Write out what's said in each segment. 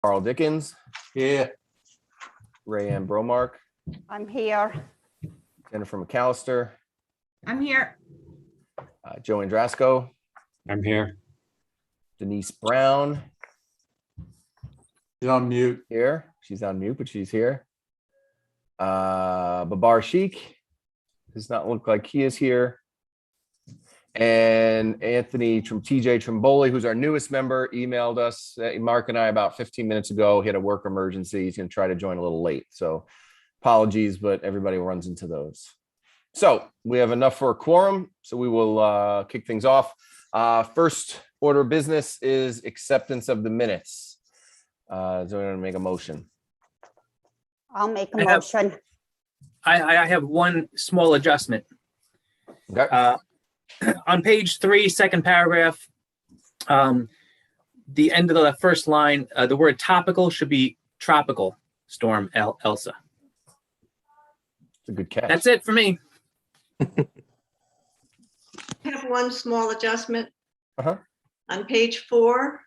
Carl Dickens, Here. Ray Ann Bromark, I'm here. Jennifer McAllister, I'm here. Joe Andrasco, I'm here. Denise Brown You're on mute. here. She's on mute, but she's here. Babar Sheik does not look like he is here. And Anthony from TJ Trimboli, who's our newest member, emailed us, Mark and I, about 15 minutes ago. He had a work emergency. He's going to try to join a little late. So apologies, but everybody runs into those. So we have enough for a quorum. So we will kick things off. First order of business is acceptance of the minutes. Is anyone going to make a motion? I'll make a motion. I have one small adjustment. Okay. On page 3, second paragraph, the end of the first line, the word topical should be tropical storm Elsa. It's a good catch. That's it for me. I have one small adjustment. Uh-huh. On page 4,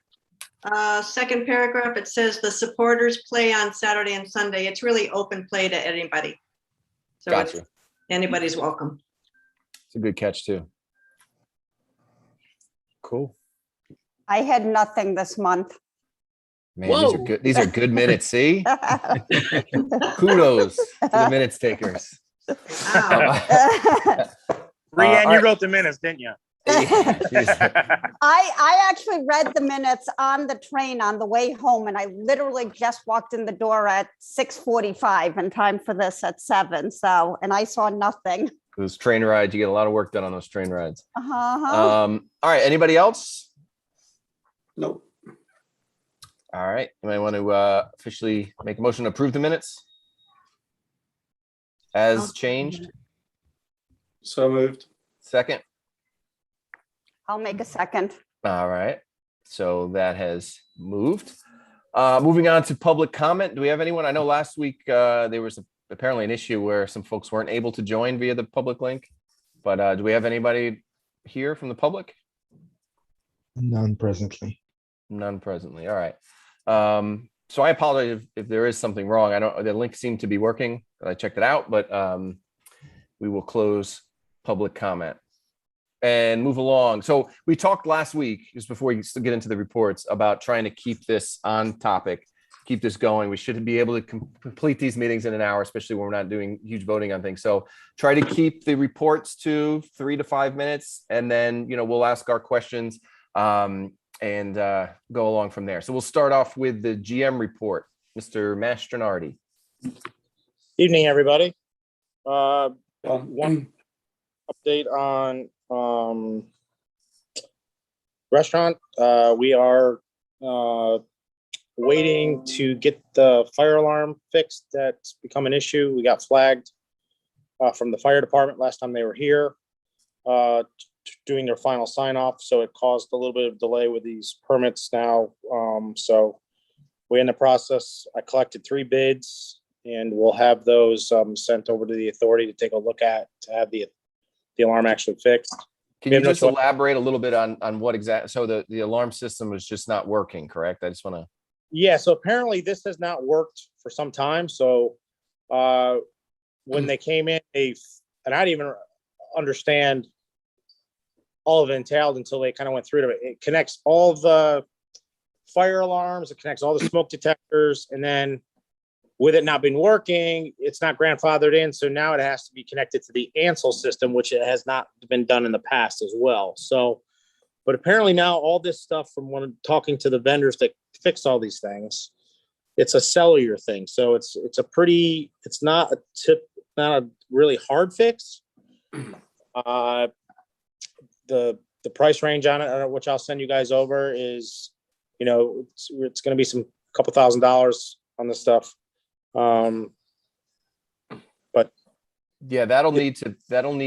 second paragraph, it says the supporters play on Saturday and Sunday. It's really open play to anybody. So Gotcha. anybody's welcome. It's a good catch too. Cool. I had nothing this month. Man, these are Whoa. good. These are good minutes. See, kudos to the minutes takers. Wow. Rianne, all you right. wrote the minutes, didn't you? Jeez. I actually read the minutes on the train on the way home, and I literally just walked in the door at 6:45 in time for this at 7. So, and I saw nothing. Those train rides, you get a lot of work done on those train rides. Uh-huh. All right. Anybody else? Nope. All right. You might want to officially make a motion to approve the minutes as changed. So moved. Second. I'll make a second. All right. So that has moved. Moving on to public comment. Do we have anyone? I know last week there was apparently an issue where some folks weren't able to join via the public link. But do we have anybody here from the public? None presently. None presently. All right. So I apologize if there is something wrong. I don't. The link seemed to be working. I checked it out, but we will close public comment and move along. So we talked last week, just before we get into the reports, about trying to keep this on topic, keep this going. We should be able to complete these meetings in an hour, especially when we're not doing huge voting on things. So try to keep the reports to 3 to 5 minutes, and then we'll ask our questions and go along from there. So we'll start off with the GM report. Mr. Mastronardi. Evening, everybody. One update on restaurant. We are waiting to get the fire alarm fixed. That's become an issue. We got flagged from the fire department last time they were here doing their final sign off. So it caused a little bit of delay with these permits now. So we're in the process. I collected 3 bids and we'll have those sent over to the authority to take a look at, to have the alarm actually fixed. Can you just elaborate a little bit on what exactly? So the alarm system was just not working, correct? I just want to. Yeah, so apparently this has not worked for some time. So when they came in, and I didn't even understand all of it entailed until they kind of went through it. It connects all the fire alarms, it connects all the smoke detectors, and then with it not been working, it's not grandfathered in. So now it has to be connected to the Ansel system, which it has not been done in the past as well. So, but apparently now all this stuff, from when talking to the vendors that fix all these things, it's a cellular thing. So it's not a really hard fix. The price range on it, which I'll send you guys over, is, it's going to be some couple $1,000s on this stuff. But Yeah, that'll need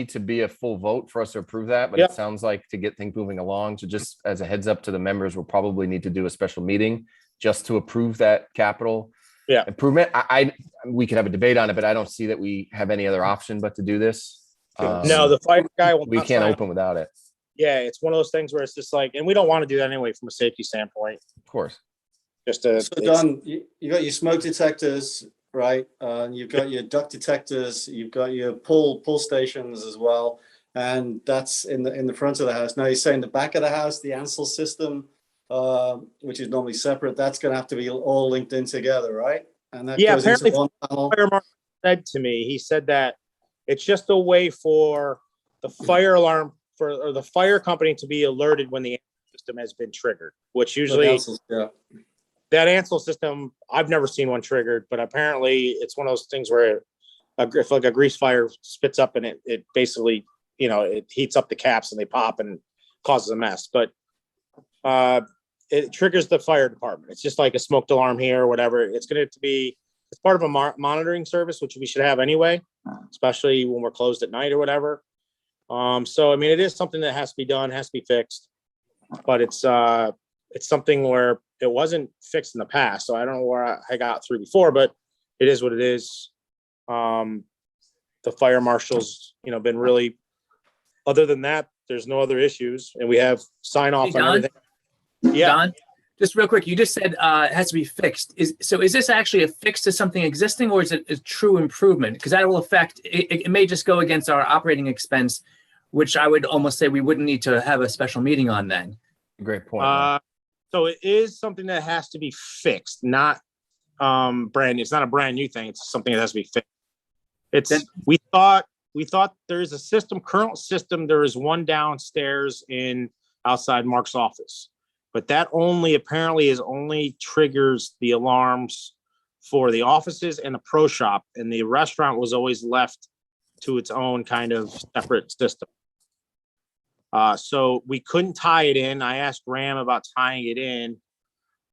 to be a full vote for us to approve that. But Yep. It sounds like, to get things moving along, so just as a heads up to the members, we'll probably need to do a special meeting just to approve that capital improvement. We could have a debate on it, but I don't see that we have any other option but to do this. no, the fire guy will We not can't sign open without it. Yeah, it's one of those things where it's just like, and we don't want to do that anyway from a safety standpoint. Of course. Just to, So Don, you got your smoke detectors, right? You've got your duct detectors, you've got your pull stations as well. And that's in the front of the house. Now you're saying the back of the house, the Ansel system, which is normally separate, that's gonna have to be all linked in together, right? And that Yeah, goes into apparently one panel. fire marshal said to me, he said that it's just a way for the fire alarm or the fire company to be alerted when the system has been triggered, which usually Ansel's, yeah. that Ansel system, I've never seen one triggered, but apparently it's one of those things where if like a grease fire spits up and it basically, it heats up the caps and they pop and causes a mess. But it triggers the fire department. It's just like a smoked alarm here or whatever. It's part of a monitoring service, which we should have anyway, especially when we're closed at night or whatever. So, I mean, it is something that has to be done, has to be fixed, but it's something where it wasn't fixed in the past. So I don't know where I got through before, but it is what it is. The fire marshal's, been really, other than that, there's no other issues, and we have sign off Hey, on Don? everything. Yeah. Don, just real quick, you just said it has to be fixed. Is this actually a fix to something existing, or is it a true improvement? Because that will affect, it may just go against our operating expense, which I would almost say we wouldn't need to have a special meeting on then. Great point. Mark. So it is something that has to be fixed, not brand new. It's not a brand new thing. It's something that has to be fixed. We thought there is a system, current system. There is one downstairs outside Mark's office, but that only triggers the alarms for the offices and the pro shop, and the restaurant was always left to its own kind of separate system. So we couldn't tie it in. I asked Ram about tying it in,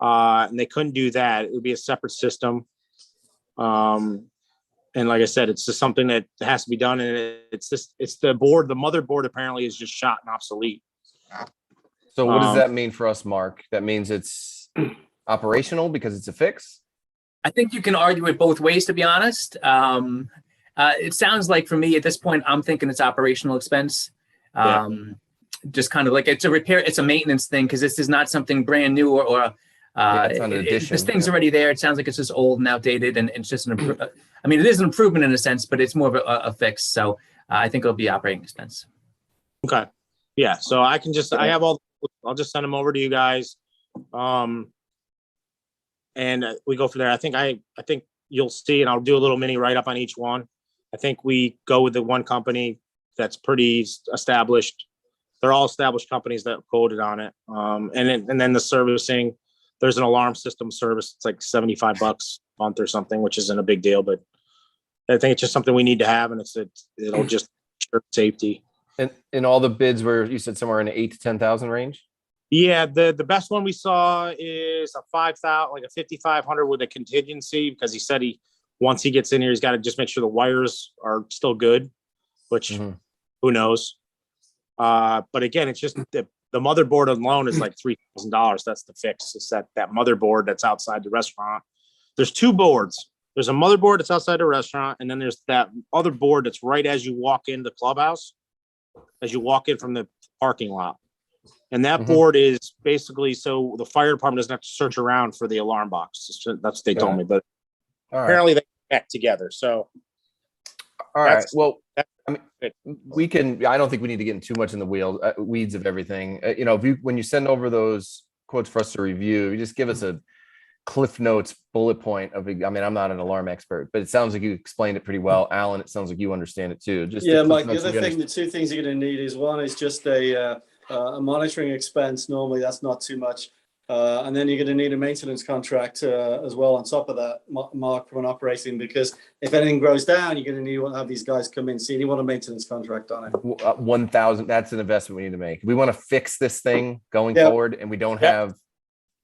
and they couldn't do that. It would be a separate system. And like I said, it's just something that has to be done. And it's the board, the motherboard apparently is just shot and obsolete. So what does that mean for us, Mark? That means it's operational because it's a fix? I think you can argue it both ways, to be honest. It sounds like for me at this point, I'm thinking it's operational expense. Just kind of like it's a repair, it's a maintenance thing, because this is not something brand new or it's not an addition. this thing's already there. It sounds like it's just old and outdated, and it's just I mean, it is an improvement in a sense, but it's more of a fix. So I think it'll be operating expense. Okay. Yeah. So I have I'll just send them over to you guys. And we go from there. I think you'll see, and I'll do a little mini write-up on each one. I think we go with the one company that's pretty established. They're all established companies that quoted on it. And then the servicing, there's an alarm system service. It's like $75 a month or something, which isn't a big deal, but I think it's just something we need to have, and it'll just ensure safety. And in all the bids where you said somewhere in the 8,000 to 10,000 range? Yeah, the best one we saw is a 5,000, like a 5,500 with a contingency, because he said once he gets in here, he's got to just make sure the wires are still good, which who knows. But again, it's just the motherboard alone is like $3,000. That's the fix. It's that motherboard that's outside the restaurant. There's two boards. There's a motherboard that's outside the restaurant, and then there's that other board that's right as you walk into the clubhouse, as you walk in from the parking lot. And that board is basically so the fire department doesn't have to search around for the alarm box. That's what they told me, but apparently they connect together. So, all right. Well, I mean, I don't think we need to get in too much in the weeds of everything. When you send over those quotes for us to review, you just give us a Cliff Notes bullet point of, I mean, I'm not an alarm expert, but it sounds like you explained it pretty well. Alan, it sounds like you understand it too. Mike, the two things you're going to need is one is just a monitoring expense. Normally that's not too much. And then you're going to need a maintenance contract as well on top of that, Mark, when operating, because if anything goes down, you're going to need to have these guys come in. So you need a maintenance contract on it. 1,000, that's an investment we need to make. We want to fix this thing going forward, and we don't have,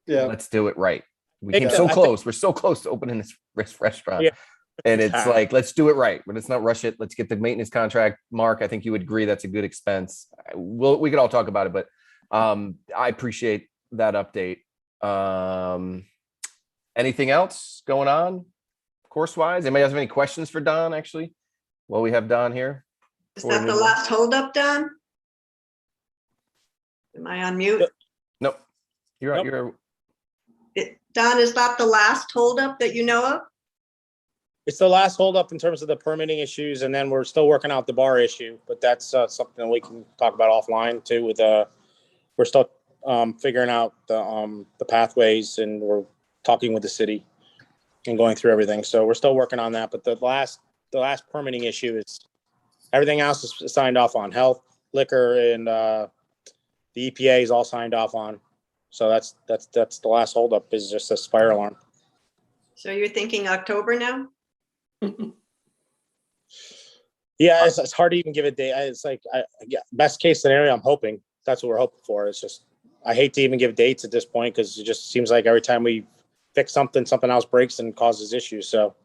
let's do it right. We came so close. We're so close to opening this restaurant. Yeah. And it's like, let's do it right. But let's not rush it. Let's get the maintenance contract. Mark, I think you would agree that's a good expense. We could all talk about it, but I appreciate that update. Anything else going on course-wise? Anybody have any questions for Don, actually? Well, we have Don here. Is that the last holdup, Don? Am I on mute? Nope. You're Don, is that the last holdup that you know of? It's the last holdup in terms of the permitting issues, and then we're still working out the bar issue, but that's something we can talk about offline too with, we're still figuring out the pathways, and we're talking with the city and going through everything. So we're still working on that, but the last permitting issue is everything else is signed off on. Health, liquor, and the EPA is all signed off on. So that's the last holdup is just a fire alarm. So you're thinking October now? Yeah, it's hard to even give a date. It's like, yeah, best case scenario, I'm hoping. That's what we're hoping for. It's just, I hate to even give dates at this point because it just seems like every time we fix something, something else breaks and causes issues. So,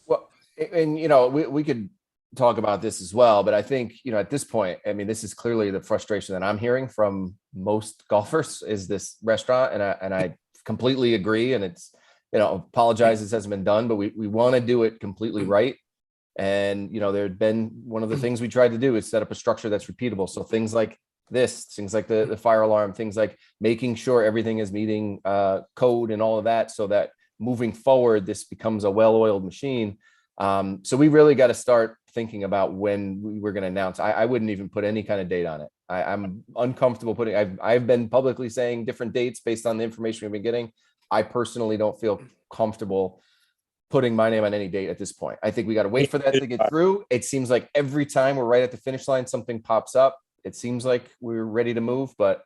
Well, and we could talk about this as well, but I think, at this point, I mean, this is clearly the frustration that I'm hearing from most golfers is this restaurant. And I completely agree. And it's, apologize, this hasn't been done, but we want to do it completely right. And, there'd been one of the things we tried to do is set up a structure that's repeatable. So things like this, things like the fire alarm, things like making sure everything is meeting code and all of that, so that moving forward, this becomes a well-oiled machine. So we really got to start thinking about when we were going to announce. I wouldn't even put any kind of date on it. I'm uncomfortable putting, I've been publicly saying different dates based on the information we've been getting. I personally don't feel comfortable putting my name on any date at this point. I think we got to wait for that to get through. It seems like every time we're right at the finish line, something pops up. It seems like we're ready to move, but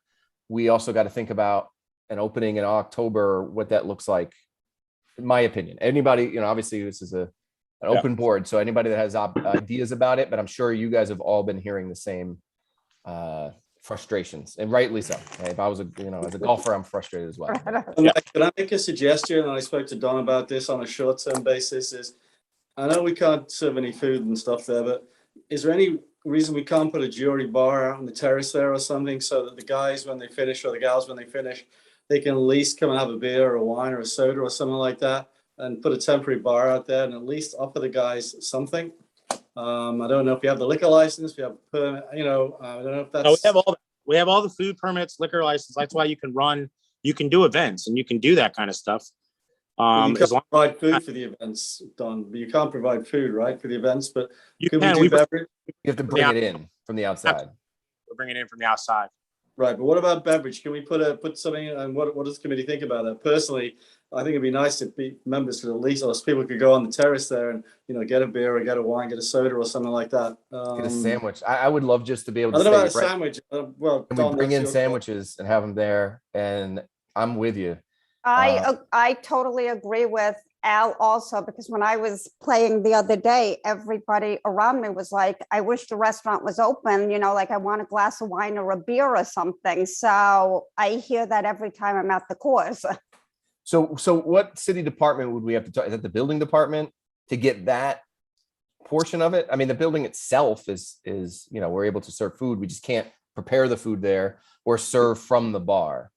we also got to think about an opening in October, what that looks like, in my opinion. Anybody, obviously this is an open board, so anybody that has ideas about it, but I'm sure you guys have all been hearing the same frustrations, and rightly so. If I was as a golfer, I'm frustrated as well. Can I make a suggestion? And I spoke to Don about this on a short-term basis. Is I know we can't serve any food and stuff there, but is there any reason we can't put a jewelry bar out on the terrace there or something, so that the guys, when they finish, or the gals, when they finish, they can at least come and have a beer or a wine or a soda or something like that, and put a temporary bar out there and at least offer the guys something? I don't know if you have the liquor license, if you have a permit, I don't know if that's. No, we have all the food permits, liquor license. That's why you can do events and you can do that kind of stuff. You can't provide food for the events, Don, but you can't provide food, right, for the events, but you could can. we do beverage? You have to bring it in from the outside. We're bringing it in from the outside. Right, but what about beverage? Can we put something, and what does the committee think about that? Personally, I think it'd be nice if members could at least, or people could go on the terrace there and, get a beer or get a wine, get a soda or something like that. Get a sandwich. I would love just to be able to I don't know about a say, right, sandwich. Well, can Don, we bring that's in your call. sandwiches and have them there? And I'm with you. I totally agree with Al also, because when I was playing the other day, everybody around me was like, I wish the restaurant was open, like I want a glass of wine or a beer or something. So I hear that every time I'm at the course. So what city department would we have to talk? Is that the building department to get that portion of it? I mean, the building itself is, we're able to serve food. We just can't prepare the food there or serve from the bar.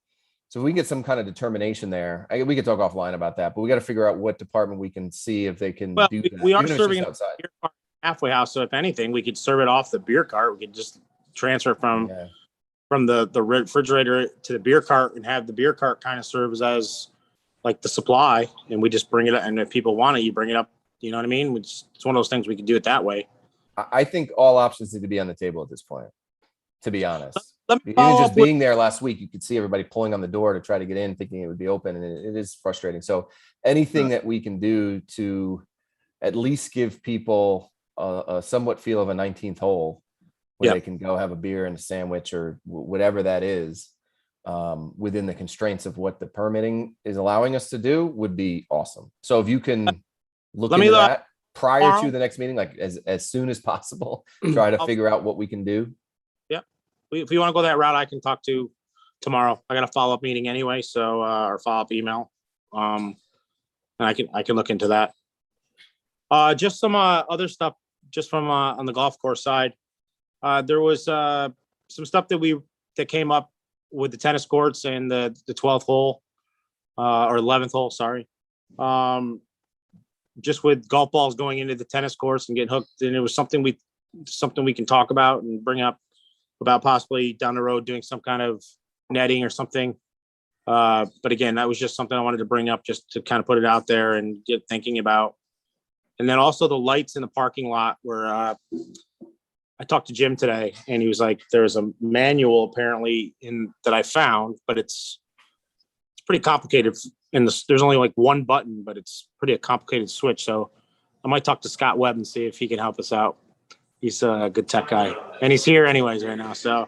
So if we get some kind of determination there, we could talk offline about that, but we got to figure out what department we can see if they can do that. We are even if it's serving just outside. beer cart halfway house. So if anything, we could serve it off the beer cart. We could just transfer from the refrigerator to the beer cart and have the beer cart kind of serves as like the supply, and we just bring it up. And if people want it, you bring it up. You know what I mean? It's one of those things we can do it that way. I think all options need to be on the table at this point, to be honest. Let me Even follow just up with- being there last week, you could see everybody pulling on the door to try to get in, thinking it would be open, and it is frustrating. So anything that we can do to at least give people a somewhat feel of a 19th hole where they can go have a beer and a sandwich or whatever that is, within the constraints of what the permitting is allowing us to do, would be awesome. So if you can look into that prior to the next meeting, like as soon as possible, try to figure out what we can do. If you want to go that route, I can talk to tomorrow. I got a follow-up meeting anyway, so or follow-up email. And I can look into that. Just some other stuff just from on the golf course side. There was some stuff that came up with the tennis courts and the 12th hole or 11th hole, sorry. Just with golf balls going into the tennis courts and getting hooked, and it was something we can talk about and bring up about possibly down the road doing some kind of netting or something But again, that was just something I wanted to bring up just to kind of put it out there and get thinking about. And then also the lights in the parking lot where I talked to Jim today and he was like, there's a manual apparently that I found, but it's pretty complicated. There's only like one button, but it's pretty a complicated switch. So I might talk to Scott Webb and see if he can help us out. He's a good tech guy and he's here anyways right now. So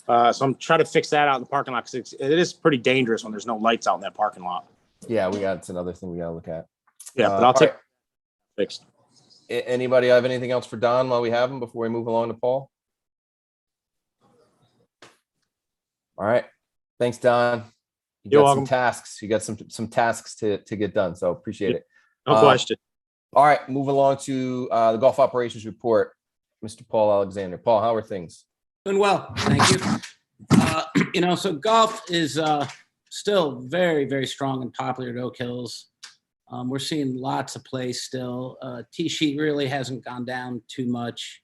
I'm trying to fix that out in the parking lot because it is pretty dangerous when there's no lights out in that parking lot. Yeah, it's another thing we gotta look at. Yeah, but I'll take it fixed. Anybody have anything else for Don while we have him before we move along to Paul? All right. Thanks, Don. You're got welcome. some tasks. You got some tasks to get done. So appreciate it. No question. All right, move along to the golf operations report. Mr. Paul Alexander. Paul, how are things? Doing well, thank you. So golf is still very, very strong and popular at Oak Hills. We're seeing lots of play still. Tee sheet really hasn't gone down too much.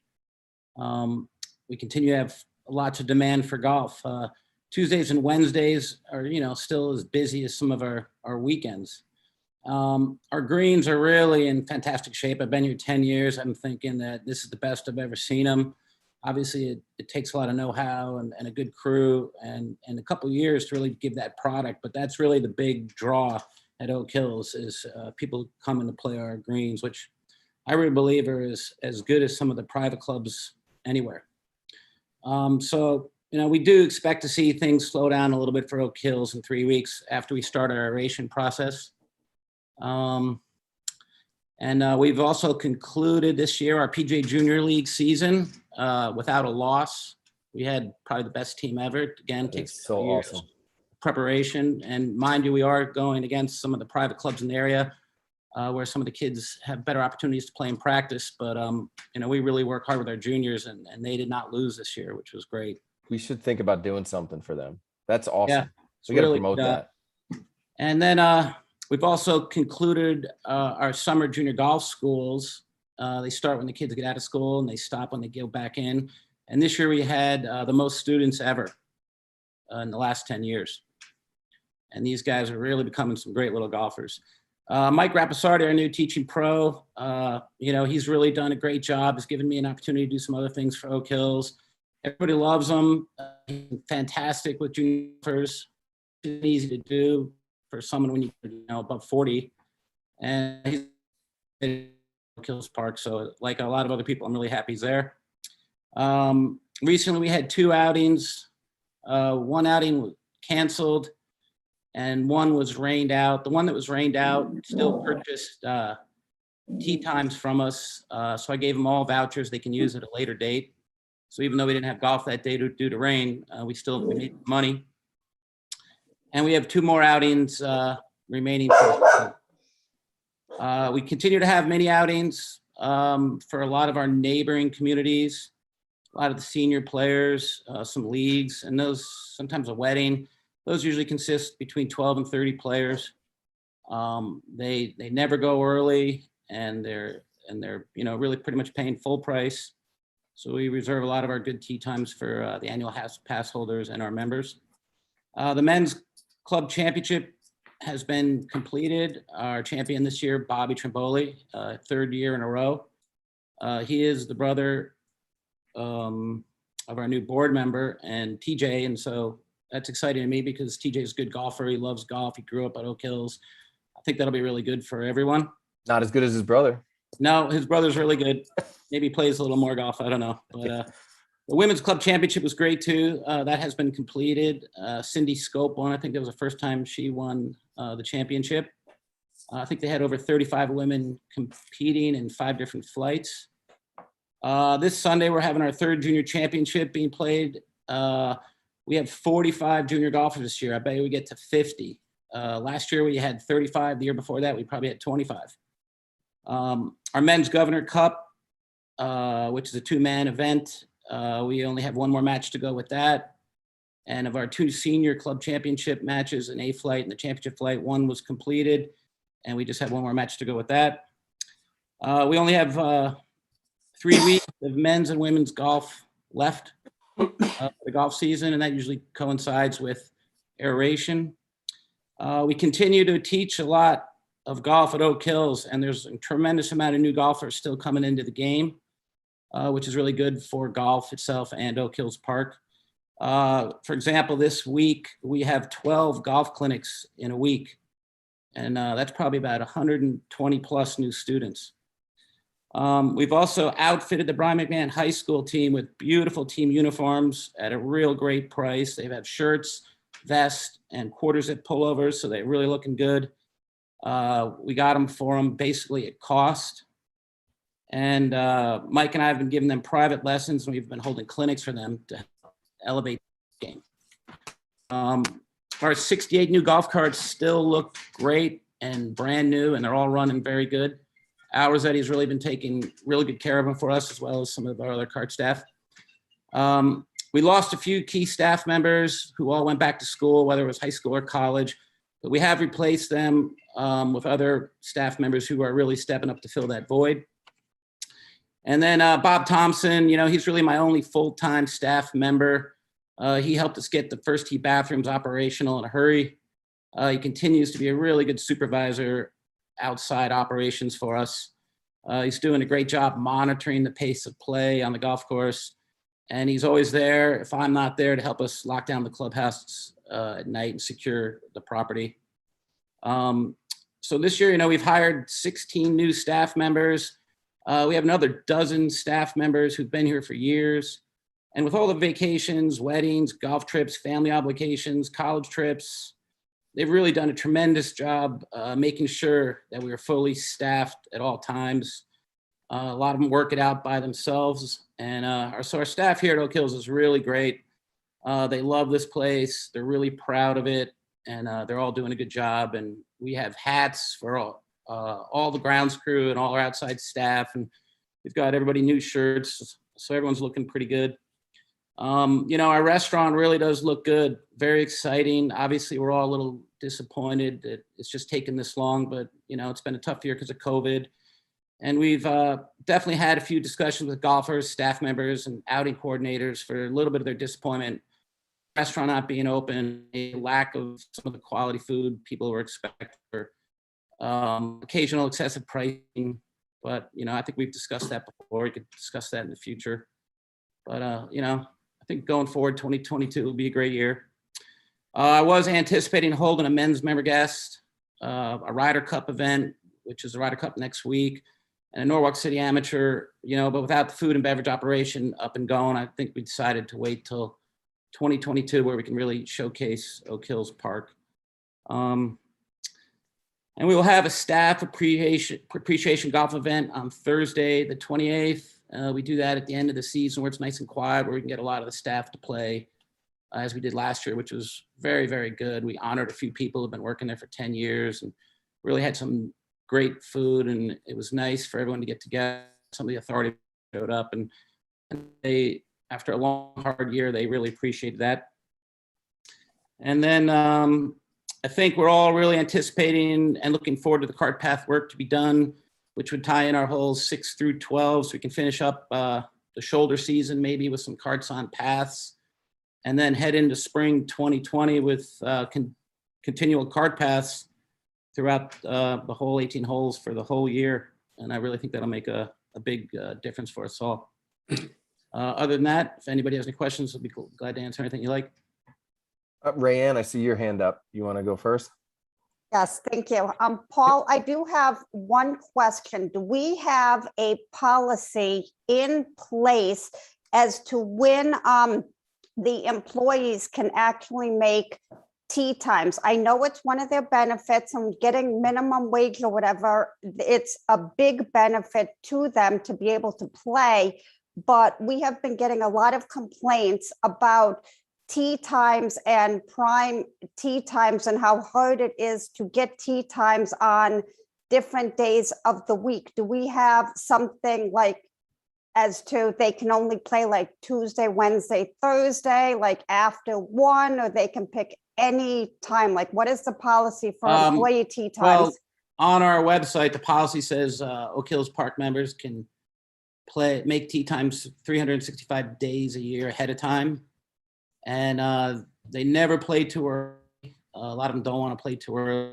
We continue to have lots of demand for golf. Tuesdays and Wednesdays are, still as busy as some of our weekends. Our greens are really in fantastic shape. I've been here 10 years. I'm thinking that this is the best I've ever seen them. Obviously, it takes a lot of know-how and a good crew and a couple of years to really give that product. But that's really the big draw at Oak Hills is people coming to play our greens, which I really believe are as good as some of the private clubs anywhere. We do expect to see things slow down a little bit for Oak Hills in 3 weeks after we start our aeration process. We've also concluded this year our PGA Junior League season without a loss. We had probably the best team ever. Again, takes so years awesome. Preparation. And mind you, we are going against some of the private clubs in the area where some of the kids have better opportunities to play and practice. But, we really work hard with our juniors and they did not lose this year, which was great. We should think about doing something for them. That's awesome. Yeah, we got to really, promote that. And then we've also concluded our summer junior golf schools. They start when the kids get out of school and they stop when they go back in. And this year we had the most students ever in the last 10 years. And these guys are really becoming some great little golfers. Mike Rapisardi, our new teaching pro, he's really done a great job. He's given me an opportunity to do some other things for Oak Hills. Everybody loves him. He's fantastic with juniors. It's easy to do for someone when you're above 40. And he's in Oak Hills Park. So like a lot of other people, I'm really happy he's there. Recently we had 2 outings. One outing was canceled and one was rained out. The one that was rained out still purchased tee times from us. So I gave them all vouchers they can use at a later date. So even though we didn't have golf that day due to rain, we made money. And we have 2 more outings remaining. We continue to have many outings for a lot of our neighboring communities, a lot of the senior players, some leagues, and those sometimes a wedding. Those usually consist between 12 and 30 players. They never go early, and they're really pretty much paying full price. So we reserve a lot of our good tee times for the annual pass holders and our members. The men's club championship has been completed. Our champion this year, Bobby Trimboli, 3rd year in a row. He is the brother of our new board member and TJ, and so that's exciting to me because TJ is a good golfer. He loves golf. He grew up at Oak Hills. I think that'll be really good for everyone. Not as good as his brother. No, his brother's really good. Maybe plays a little more golf. I don't know. But the women's club championship was great too. That has been completed. Cindy Scope won. I think that was the first time she won the championship. I think they had over 35 women competing in 5 different flights. This Sunday, we're having our 3rd junior championship being played. We have 45 junior golfers this year. I bet we get to 50. Last year, we had 35. The year before that, we probably had 25. Our men's Governor Cup, which is a 2-man event. We only have 1 more match to go with that. And of our 2 senior club championship matches, an A flight and the championship flight, 1 was completed. And we just have 1 more match to go with that. We only have 3 weeks of men's and women's golf left for the golf season. And that usually coincides with aeration. We continue to teach a lot of golf at Oak Hills, and there's a tremendous amount of new golfers still coming into the game, which is really good for golf itself and Oak Hills Park. For example, this week we have 12 golf clinics in a week, and that's probably about 120 plus new students. We've also outfitted the Brian McMahon High School team with beautiful team uniforms at a real great price. They have shirts, vests, and quarter zip pullovers, so they're really looking good. We got them for them basically at cost. And Mike and I have been giving them private lessons, and we've been holding clinics for them to elevate the game. Our 68 new golf carts still look great and brand new, and they're all running very good. Al Rossetti's really been taking really good care of them for us, as well as some of our other cart staff. We lost a few key staff members who all went back to school, whether it was high school or college, but we have replaced them with other staff members who are really stepping up to fill that void. And then Bob Thompson, you know, he's really my only full-time staff member. He helped us get the first tee bathrooms operational in a hurry. He continues to be a really good supervisor outside operations for us. He's doing a great job monitoring the pace of play on the golf course. And he's always there, if I'm not there, to help us lock down the clubhouse at night and secure the property. So this year, you know, we've hired 16 new staff members. We have another dozen staff members who've been here for years. And with all the vacations, weddings, golf trips, family obligations, college trips, they've really done a tremendous job making sure that we are fully staffed at all times. A lot of them work it out by themselves. And so our staff here at Oak Hills is really great. They love this place. They're really proud of it. And they're all doing a good job. And we have hats for all the grounds crew and all our outside staff. And we've got everybody new shirts. So everyone's looking pretty good. You know, our restaurant really does look good. Very exciting. Obviously, we're all a little disappointed that it's just taken this long, but you know, it's been a tough year because of COVID. And we've definitely had a few discussions with golfers, staff members, and outing coordinators for a little bit of their disappointment. Restaurant not being open, a lack of some of the quality food people were expecting, or occasional excessive pricing. But you know, I think we've discussed that before. We could discuss that in the future. But you know, I think going forward, 2022 will be a great year. I was anticipating holding a men's member guest, a Ryder Cup event, which is the Ryder Cup next week, and a Norwalk City Amateur, you know, but without the food and beverage operation up and going, I think we decided to wait till 2022 where we can really showcase Oak Hills Park. And we will have a staff appreciation golf event on Thursday, the 28th. We do that at the end of the season where it's nice and quiet, where we can get a lot of the staff to play as we did last year, which was very, very good. We honored a few people who've been working there for 10 years and really had some great food, and it was nice for everyone to get together. Some of the authorities showed up, and they, after a long, hard year, they really appreciated that. And then I think we're all really anticipating and looking forward to the cart path work to be done, which would tie in our holes 6 through 12, so we can finish up the shoulder season maybe with some carts on paths, and then head into spring 2020 with continual cart paths throughout the whole 18 holes for the whole year. And I really think that'll make a big difference for us all. Other than that, if anybody has any questions, I'll be glad to answer anything you like. Rayanne, I see your hand up. You want to go first? Yes, thank you. Paul, I do have one question. Do we have a policy in place as to when the employees can actually make tee times? I know it's one of their benefits, and getting minimum wage or whatever, it's a big benefit to them to be able to play. But we have been getting a lot of complaints about tee times and prime tee times and how hard it is to get tee times on different days of the week. Do we have something like as to they can only play like Tuesday, Wednesday, Thursday, like after 1, or they can pick any time? Like, what is the policy for employee tee times? Well, on our website, the policy says Oak Hills Park members can make tee times 365 days a year ahead of time. And they never play too early. A lot of them don't want to play too early.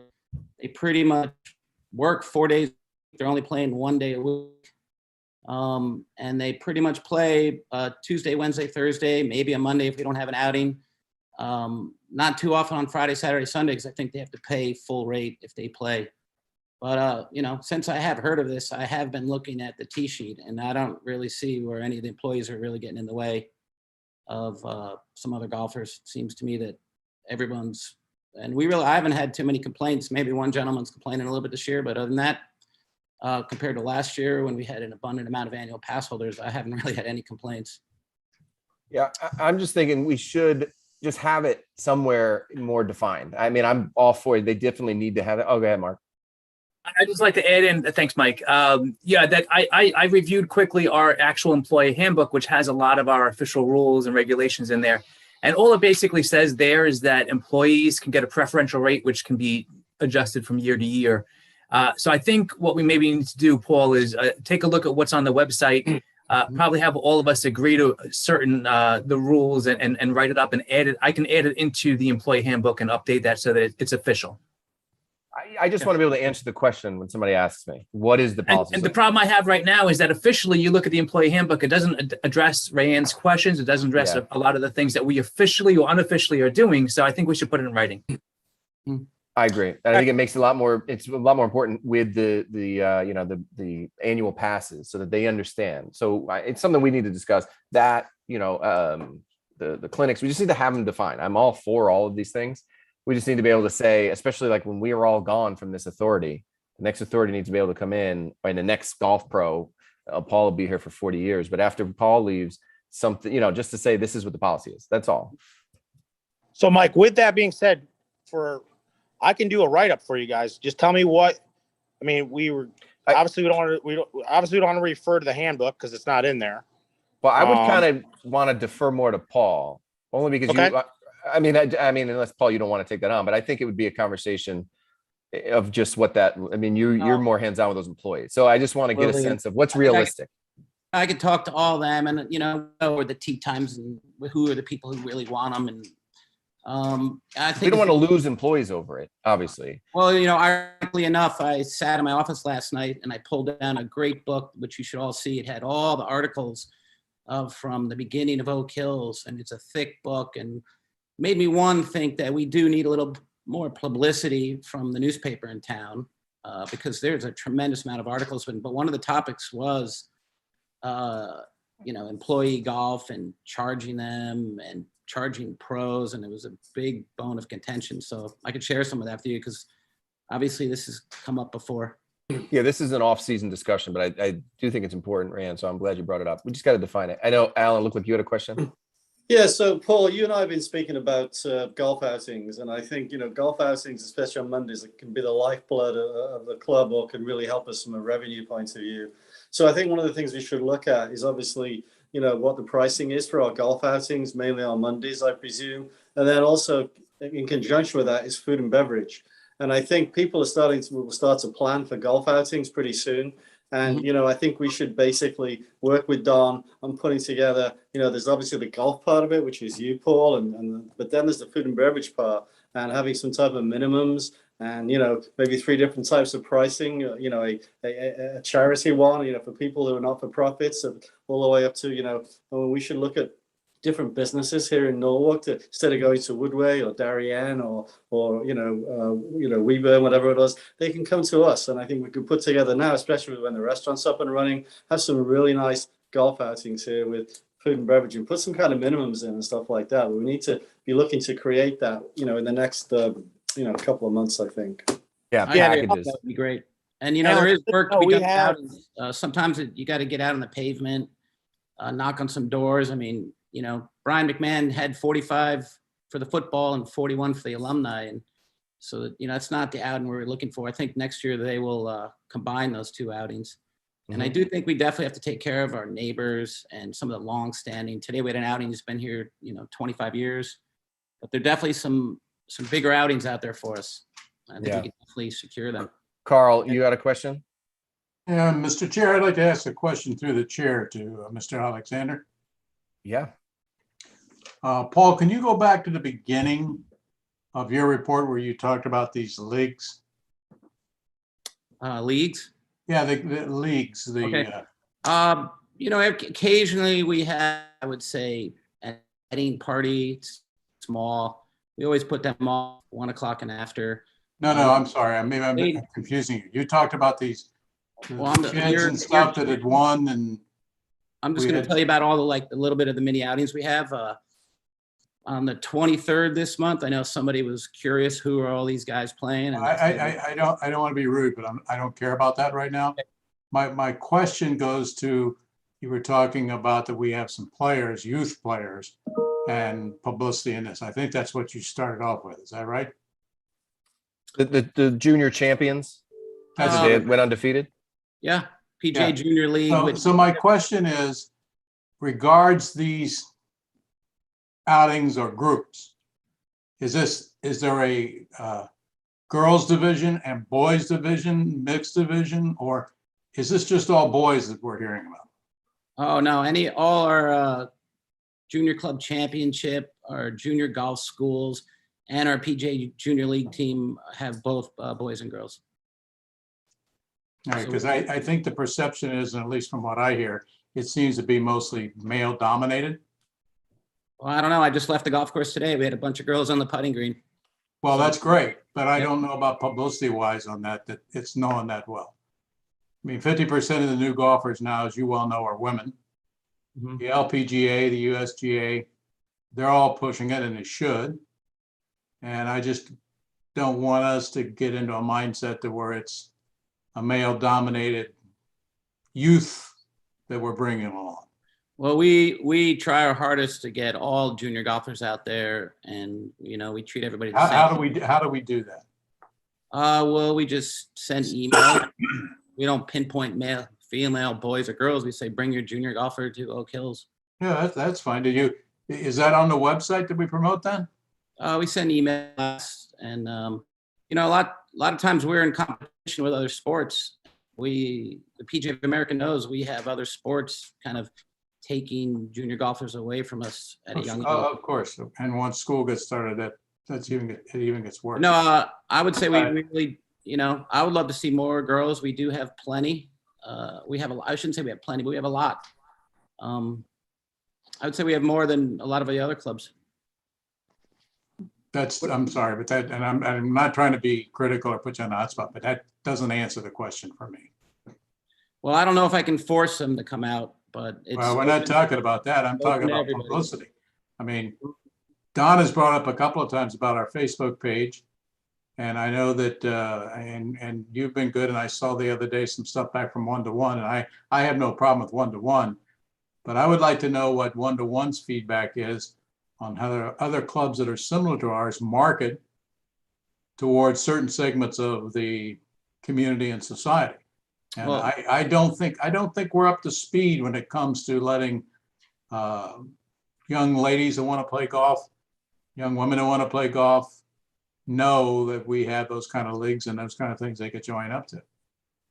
They pretty much work 4 days. They're only playing 1 day a week. And they pretty much play Tuesday, Wednesday, Thursday, maybe a Monday if we don't have an outing. Not too often on Friday, Saturday, Sunday, because I think they have to pay full rate if they play. But, since I have heard of this, I have been looking at the T sheet, and I don't really see where any of the employees are really getting in the way of some other golfers. It seems to me that everyone's, and I haven't had too many complaints. Maybe one gentleman's complaining a little bit this year, but other than that, compared to last year when we had an abundant amount of annual pass holders, I haven't really had any complaints. Yeah, I'm just thinking we should just have it somewhere more defined. I mean, I'm all for it. They definitely need to have it. Oh, go ahead, Mark. I'd just like to add in, thanks, Mike. That I reviewed quickly our actual employee handbook, which has a lot of our official rules and regulations in there. And all it basically says there is that employees can get a preferential rate, which can be adjusted from year to year. So I think what we maybe need to do, Paul, is take a look at what's on the website, probably have all of us agree to certain the rules and write it up and add it. I can add it into the employee handbook and update that so that it's official. I just want to be able to answer the question when somebody asks me, what is the policy? And the problem I have right now is that officially you look at the employee handbook, it doesn't address Rayanne's questions. It doesn't address a lot of the things that we officially or unofficially are doing. So I think we should put it in writing. I agree. And I think it makes it a lot more, it's a lot more important with the annual passes so that they understand. So it's something we need to discuss that, the clinics, we just need to have them defined. I'm all for all of these things. We just need to be able to say, especially like when we are all gone from this authority, the next authority needs to be able to come in, and the next golf pro, Paul will be here for 40 years. But after Paul leaves, something, just to say this is what the policy is. That's all. So Mike, with that being said, I can do a write-up for you guys. Just tell me what, I mean, we don't want to refer to the handbook because it's not in there. Well, I would kind of want to defer more to Paul, only because I mean, unless Paul, you don't want to take that on, but I think it would be a conversation of just what that, I mean, you're more hands-on with those employees. So I just want to get a sense of what's realistic. I could talk to all of them and, or the tee times and who are the people who really want them. And I think we don't want to lose employees over it, obviously. Well, ironically enough, I sat in my office last night and I pulled down a great book, which you should all see. It had all the articles from the beginning of Oak Hills, and it's a thick book and made me think that we do need a little more publicity from the newspaper in town because there's a tremendous amount of articles. But one of the topics was, employee golf and charging them and charging pros, and it was a big bone of contention. So I could share some of that with you because obviously this has come up before. Yeah, this is an off-season discussion, but I do think it's important, Rand. So I'm glad you brought it up. We just got to define it. I know, Alan, looked like you had a question. Yeah, so Paul, you and I have been speaking about golf outings, and I think, golf outings, especially on Mondays, it can be the lifeblood of the club or can really help us from a revenue point of view. So I think one of the things we should look at is obviously, what the pricing is for our golf outings, mainly on Mondays, I presume. And then also in conjunction with that is food and beverage. And I think people will start to plan for golf outings pretty soon. And, I think we should basically work with Don on putting together, there's obviously the golf part of it, which is you, Paul, but then there's the food and beverage part and having some type of minimums and, maybe 3 different types of pricing, a charity one, for people who are not for profits, all the way up to, we should look at different businesses here in Norwalk instead of going to Woodway or Darien or Weburn, whatever it was, they can come to us. And I think we could put together now, especially when the restaurant's up and running, have some really nice golf outings here with food and beverage and put some kind of minimums in and stuff like that. But we need to be looking to create that, in the next, couple of months, I think. Yeah, packages. That would be great. And, there is work to be done out. Sometimes you got to get out on the pavement, knock on some doors. I mean, Brian McMahon had 45 for the football and 41 for the alumni. And so, that's not the outing we're looking for. I think next year they will combine those 2 outings. And I do think we definitely have to take care of our neighbors and some of the long-standing. Today we had an outing that's been here, 25 years. But there are definitely some bigger outings out there for us. I think we can definitely secure them. Carl, you had a question? Yeah, Mr. Chair, I'd like to ask a question through the chair to Mr. Alexander. Yeah. Paul, can you go back to the beginning of your report where you talked about these leagues? Leagues. Yeah, the leagues, Okay. the, Occasionally we have, I would say, a wedding party, it's small. We always put them off 1 o'clock and after. no, I'm sorry. I'm League. confusing you. You talked about these Well, I'm kids and stuff that had won and I'm just we going had- to tell you about all the little bit of the mini outings we have. On the 23rd this month, I know somebody was curious, who are all these guys playing? And I don't want to be rude, but I don't care about that right now. My question goes to, you were talking about that we have some players, youth players, and publicity in this. I think that's what you started off with. Is that right? The junior champions, That's Uh, they went undefeated. yeah, PJ Yeah. Junior League. So my question is, regards these outings or groups, is there a girls division and boys division, mixed division, or is this just all boys that we're hearing about? Oh, no, all our junior club championship, our junior golf schools, and our PJ Junior League team have both boys and girls. All right, because I think the perception is, and at least from what I hear, it seems to be mostly male dominated. Well, I don't know. I just left the golf course today. We had a bunch of girls on the putting green. Well, that's great, but I Yep. don't know about publicity wise on that it's known that well. I mean, 50% of the new golfers now, as you well know, are women. Mhm. The LPGA, the USGA, they're all pushing it, and it should. And I just don't want us to get into a mindset to where it's a male dominated youth that we're bringing along. Well, we try our hardest to get all junior golfers out there, and we treat everybody the same. How do we do that? Well, we just send email. We don't pinpoint male, female, boys, or girls. We say bring your junior golfer to Oak Hills. Yeah, that's fine. Is that on the website that we promote then? We send emails, and a lot of times we're in competition with other sports. The PGA of America knows we have other sports kind of taking junior golfers away from us at a young age. Of course. And once school gets started, it even gets worse. No, I would say we really, I would love to see more girls. We do have plenty. We have I shouldn't say we have plenty, but we have a lot. I would say we have more than a lot of the other clubs. I'm sorry, but and I'm not trying to be critical or put you on the hot spot, but that doesn't answer the question for me. Well, I don't know if I can force them to come out, but Well, we're not talking about that. I'm talking about everybody. publicity. I mean, Don has brought up a couple of times about our Facebook page. And I know that, and you've been good, and I saw the other day some stuff back from 1-to-1, and I have no problem with 1-to-1, but I would like to know what 1-to-1's feedback is on how other clubs that are similar to ours market towards certain segments of the community and society. And Well- I don't think we're up to speed when it comes to letting young ladies that want to play golf, young women who want to play golf, know that we have those kind of leagues and those kind of things they could join up to.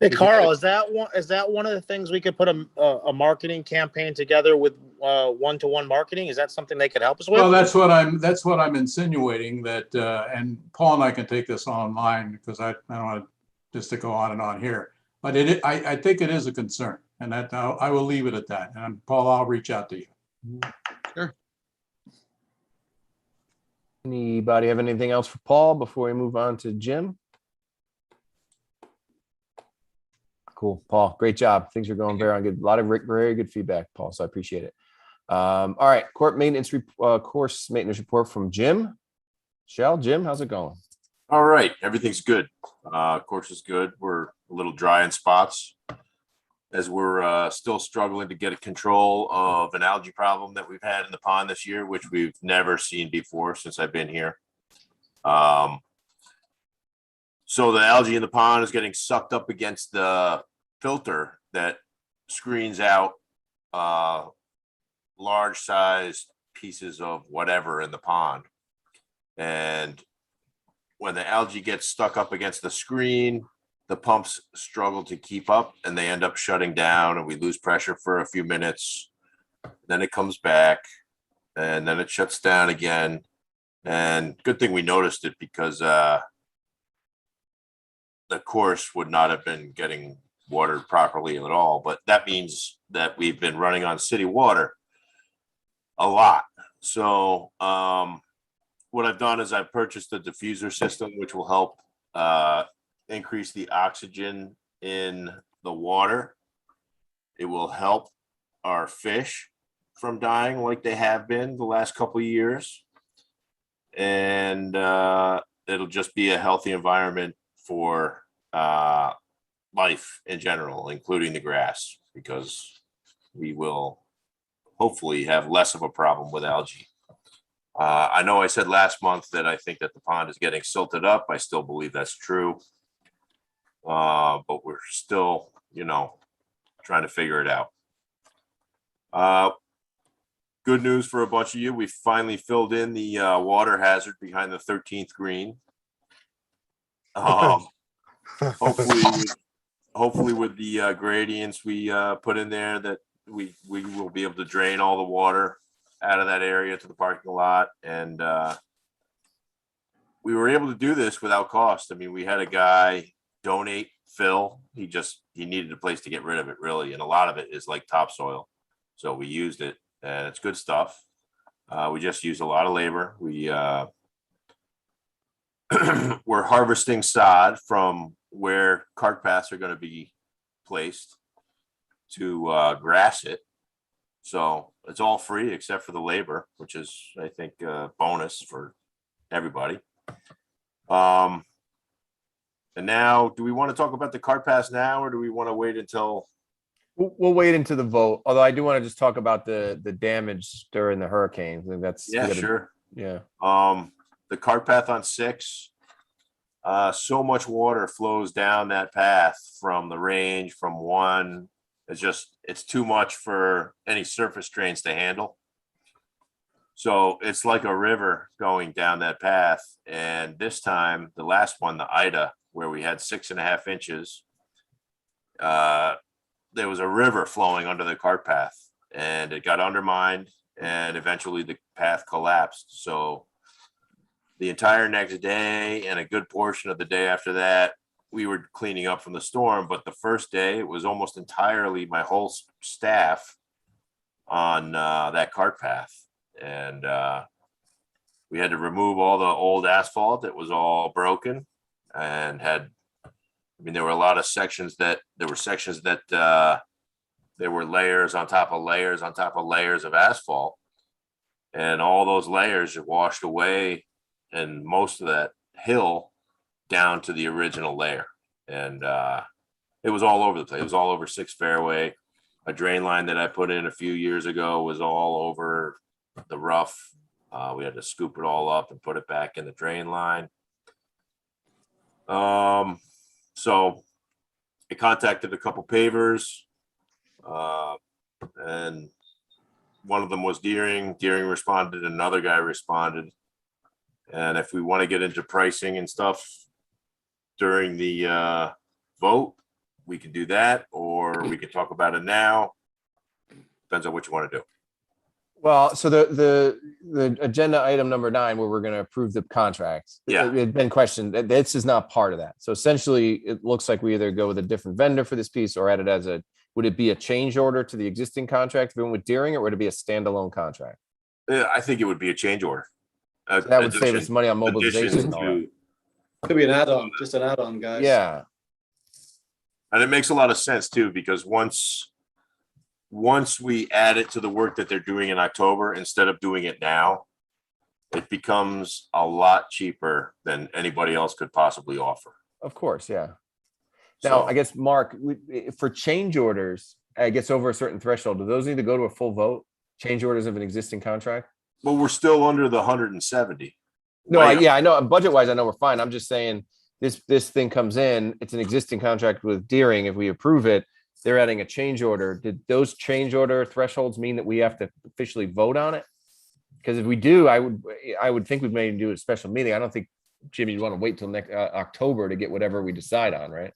Hey, Carl, is that one of the things we could put a marketing campaign together with 1-to-1 marketing? Is that something they could help us with? Well, that's what I'm insinuating, that and Paul and I can take this online because I don't want just to go on and on here. But I think it is a concern, and that I will leave it at that. And Paul, I'll reach out to you. Sure. Anybody have anything else for Paul before we move on to Jim? Cool, Paul. Great job. Things are going very good. A lot of very good feedback, Paul. So I appreciate it. All right, course maintenance report from Jim. Jim, how's it going? All right, everything's good. Course is good. We're a little dry in spots as we're still struggling to get control of an algae problem that we've had in the pond this year, which we've never seen before since I've been here. So the algae in the pond is getting sucked up against the filter that screens out large sized pieces of whatever in the pond. And when the algae gets stuck up against the screen, the pumps struggle to keep up and they end up shutting down, and we lose pressure for a few minutes. Then it comes back and then it shuts down again. And good thing we noticed it because the course would not have been getting watered properly at all. But that means that we've been running on city water a lot. So what I've done is I've purchased a diffuser system, which will help increase the oxygen in the water. It will help our fish from dying like they have been the last couple of years. And it'll just be a healthy environment for life in general, including the grass, because we will hopefully have less of a problem with algae. I know I said last month that I think that the pond is getting silted up. I still believe that's true. But we're still, trying to figure it out. Good news for a bunch of you. We finally filled in the water hazard behind the 13th green. Hopefully with the gradients we put in there, that we will be able to drain all the water out of that area to the parking lot. And we were able to do this without cost. I mean, we had a guy donate fill. He needed a place to get rid of it, really. And a lot of it is like topsoil. So we used it, and it's good stuff. We just used a lot of labor. We're harvesting sod from where cart paths are going to be placed to grass it. So it's all free except for the labor, which is, I think, a bonus for everybody. And now, do we want to talk about the cart paths now, or do we want to wait until? We'll wait into the vote. Although I do want to just talk about the damage during the hurricanes. I think that's Sure. Yeah. The cart path on 6, so much water flows down that path from the range from 1. It's too much for any surface drains to handle. So it's like a river going down that path. And this time, the last one, the Ida, where we had 6.5 inches, there was a river flowing under the cart path, and it got undermined, and eventually the path collapsed. So the entire next day and a good portion of the day after that, we were cleaning up from the storm. But the first day, it was almost entirely my whole staff on that cart path. And we had to remove all the old asphalt that was all broken, and there were a lot of sections that there were layers on top of layers on top of layers of asphalt, and all those layers are washed away, and most of that hill down to the original layer. And it was all over the place. It was all over 6 Fairway. A drain line that I put in a few years ago was all over the rough. We had to scoop it all up and put it back in the drain line. So I contacted a couple pavers, and one of them was Deering. Deering responded, another guy responded. And if we want to get into pricing and stuff during the vote, we can do that, or we can talk about it now. Depends on what you want to do. Well, so the agenda item number 9, where we're going to approve the contracts. Yeah. It had been questioned. This is not part of that. So essentially, it looks like we either go with a different vendor for this piece, or add it as would it be a change order to the existing contract if it went with Deering, or would it be a standalone contract? I think it would be a change order. So that would save us money on mobilization and all that. Could be an add-on, just an add-on, guys. Yeah. And it makes a lot of sense too, because once we add it to the work that they're doing in October, instead of doing it now, it becomes a lot cheaper than anybody else could possibly offer. Of course. Yeah. Now, So, I guess, Mark, for change orders, I guess over a certain threshold, do those need to go to a full vote? Change orders of an existing contract? well, we're still under the 170. No, Way I know. Budget wise, I know we're fine. I'm just saying this thing comes in. It's an existing contract with Deering. If we approve it, they're adding a change order. Did those change order thresholds mean that we have to officially vote on it? Because if we do, I would think we'd maybe do a special meeting. I don't think, Jimmy, you want to wait till next October to get whatever we decide on, right?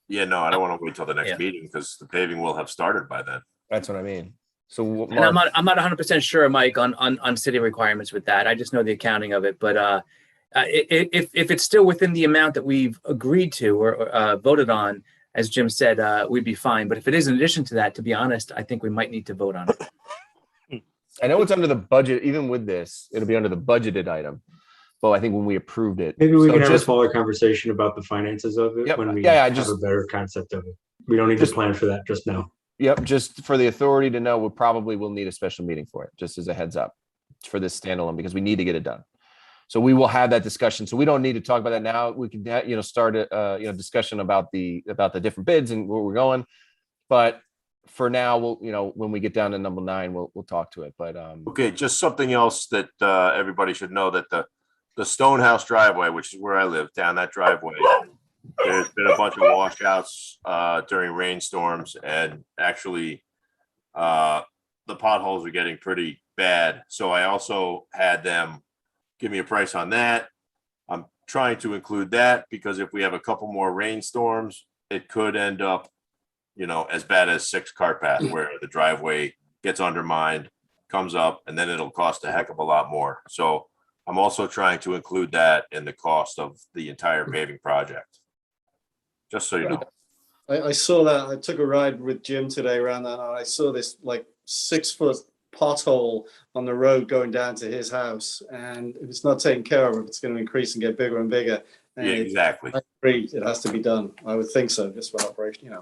Yeah, no, I don't want to wait till the next Yeah. meeting because the paving will have started by then. That's what I mean. So And I'm Mark, not 100% sure, Mike, on city requirements with that. I just know the accounting of it. But if it's still within the amount that we've agreed to or voted on, as Jim said, we'd be fine. But if it is in addition to that, to be honest, I think we might need to vote on it. I know it's under the budget, even with this, it'll be under the budgeted item. But I think when we approved it. Maybe we So can have a just- smaller conversation about the finances of it Yep, when we yeah, I have just- a better concept of it. We don't need Just- to plan for that just now. Yep, just for the authority to know, we probably will need a special meeting for it, just as a heads up for this standalone, because we need to get it done. So we will have that discussion. So we don't need to talk about that now. We can, start a, discussion about the different bids and where we're going. But for now, we'll, when we get down to number 9, we'll talk to it. But Okay, just something else that everybody should know, that the Stonehouse driveway, which is where I live, down that driveway, there's been a bunch of washouts during rainstorms, and actually the potholes are getting pretty bad. So I also had them give me a price on that. I'm trying to include that because if we have a couple more rainstorms, it could end up, as bad as 6 cart path, where the driveway gets undermined, comes up, and then it'll cost a heck of a lot more. So I'm also trying to include that in the cost of the entire paving project. Just so you know. I saw that. I took a ride with Jim today around that. And I saw this like 6-foot pothole on the road going down to his house. And if it's not taken care of, it's going to increase and get bigger and bigger. And Yeah, exactly. I agree. It has to be done. I would think so, just for operation,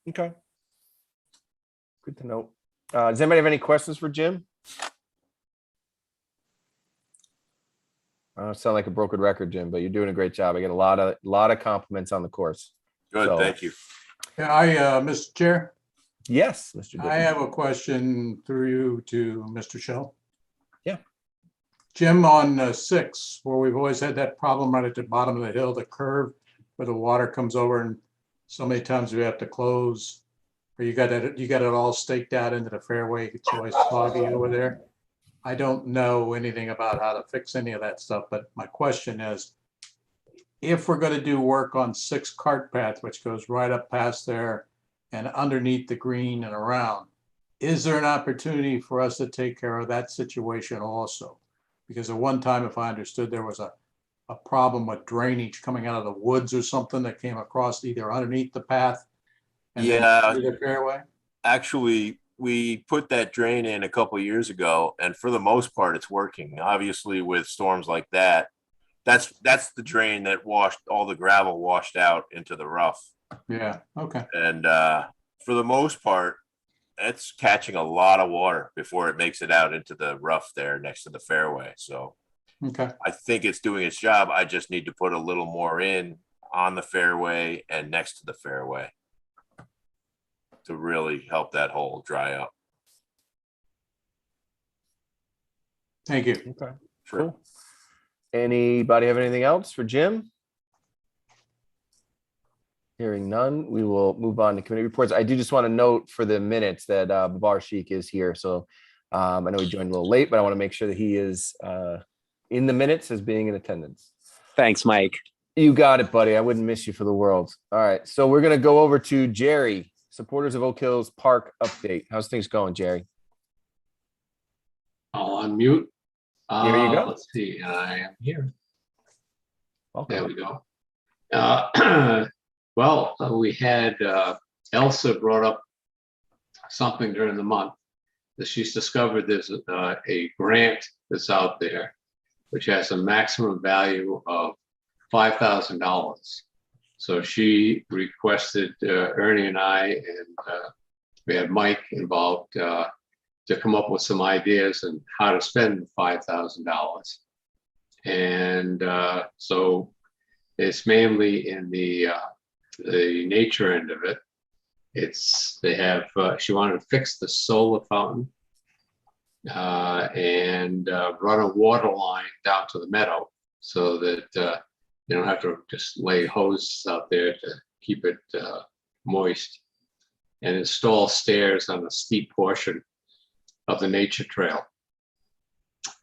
okay. Good to know. Does anybody have any questions for Jim? I don't sound like a broken record, Jim, but you're doing a great job. I get a lot of compliments on the course. Good, So- thank you. Yeah, Mr. Chair, Yes, Mr. I Dickey. have a question through you to Mr. Shell. Yeah. Jim, on 6, where we've always had that problem right at the bottom of the hill, the curve where the water comes over, and so many times we have to close, or you got it all staked out into the fairway. It's always foggy over there. I don't know anything about how to fix any of that stuff, but my question is, if we're going to do work on 6 cart path, which goes right up past there and underneath the green and around, is there an opportunity for us to take care of that situation also? Because at one time, if I understood, there was a problem with drainage coming out of the woods or something that came across either underneath the path and then Yeah. through the fairway. Actually, we put that drain in a couple of years ago, and for the most part, it's working. Obviously, with storms like that, that's the drain that washed all the gravel washed out into the rough. Yeah, okay. And for the most part, it's catching a lot of water before it makes it out into the rough there next to the fairway. So Okay. I think it's doing its job. I just need to put a little more in on the fairway and next to the fairway to really help that hole dry up. Thank you. Okay. Sure. Cool. Anybody have anything else for Jim? Hearing none, we will move on to committee reports. I do just want to note for the minutes that Babar Sheik is here. So I know he joined a little late, but I want to make sure that he is in the minutes as being in attendance. Thanks, Mike. You got it, buddy. I wouldn't miss you for the world. All right. So we're going to go over to Jerry, supporters of Oak Hills Park update. How's things going, Jerry? I'll unmute. Here you go. Let's see, I am here. There Welcome. we go. Well, we had Elsa brought up something during the month that she's discovered there's a grant that's out there which has a maximum value of $5,000. So she requested Ernie and I, and we had Mike involved to come up with some ideas on how to spend $5,000. And so it's mainly in the nature end of it. She wanted to fix the solar fountain and run a water line down to the meadow so that they don't have to just lay hoses out there to keep it moist, and install stairs on a steep portion of the nature trail.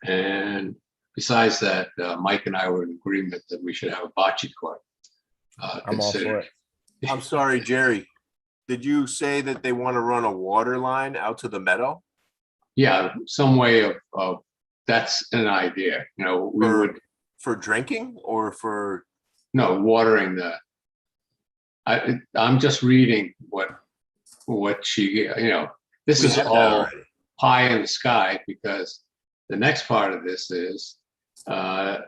And besides that, Mike and I were in agreement that we should have a bocce court I'm all for considered. it. I'm sorry, Jerry. Did you say that they want to run a water line out to the meadow? yeah, some way of, that's an idea, you know, we For- would, For drinking or for, no, watering I'm just reading what she, you know, this we is have that all already. pie in the sky, because the next part of this is,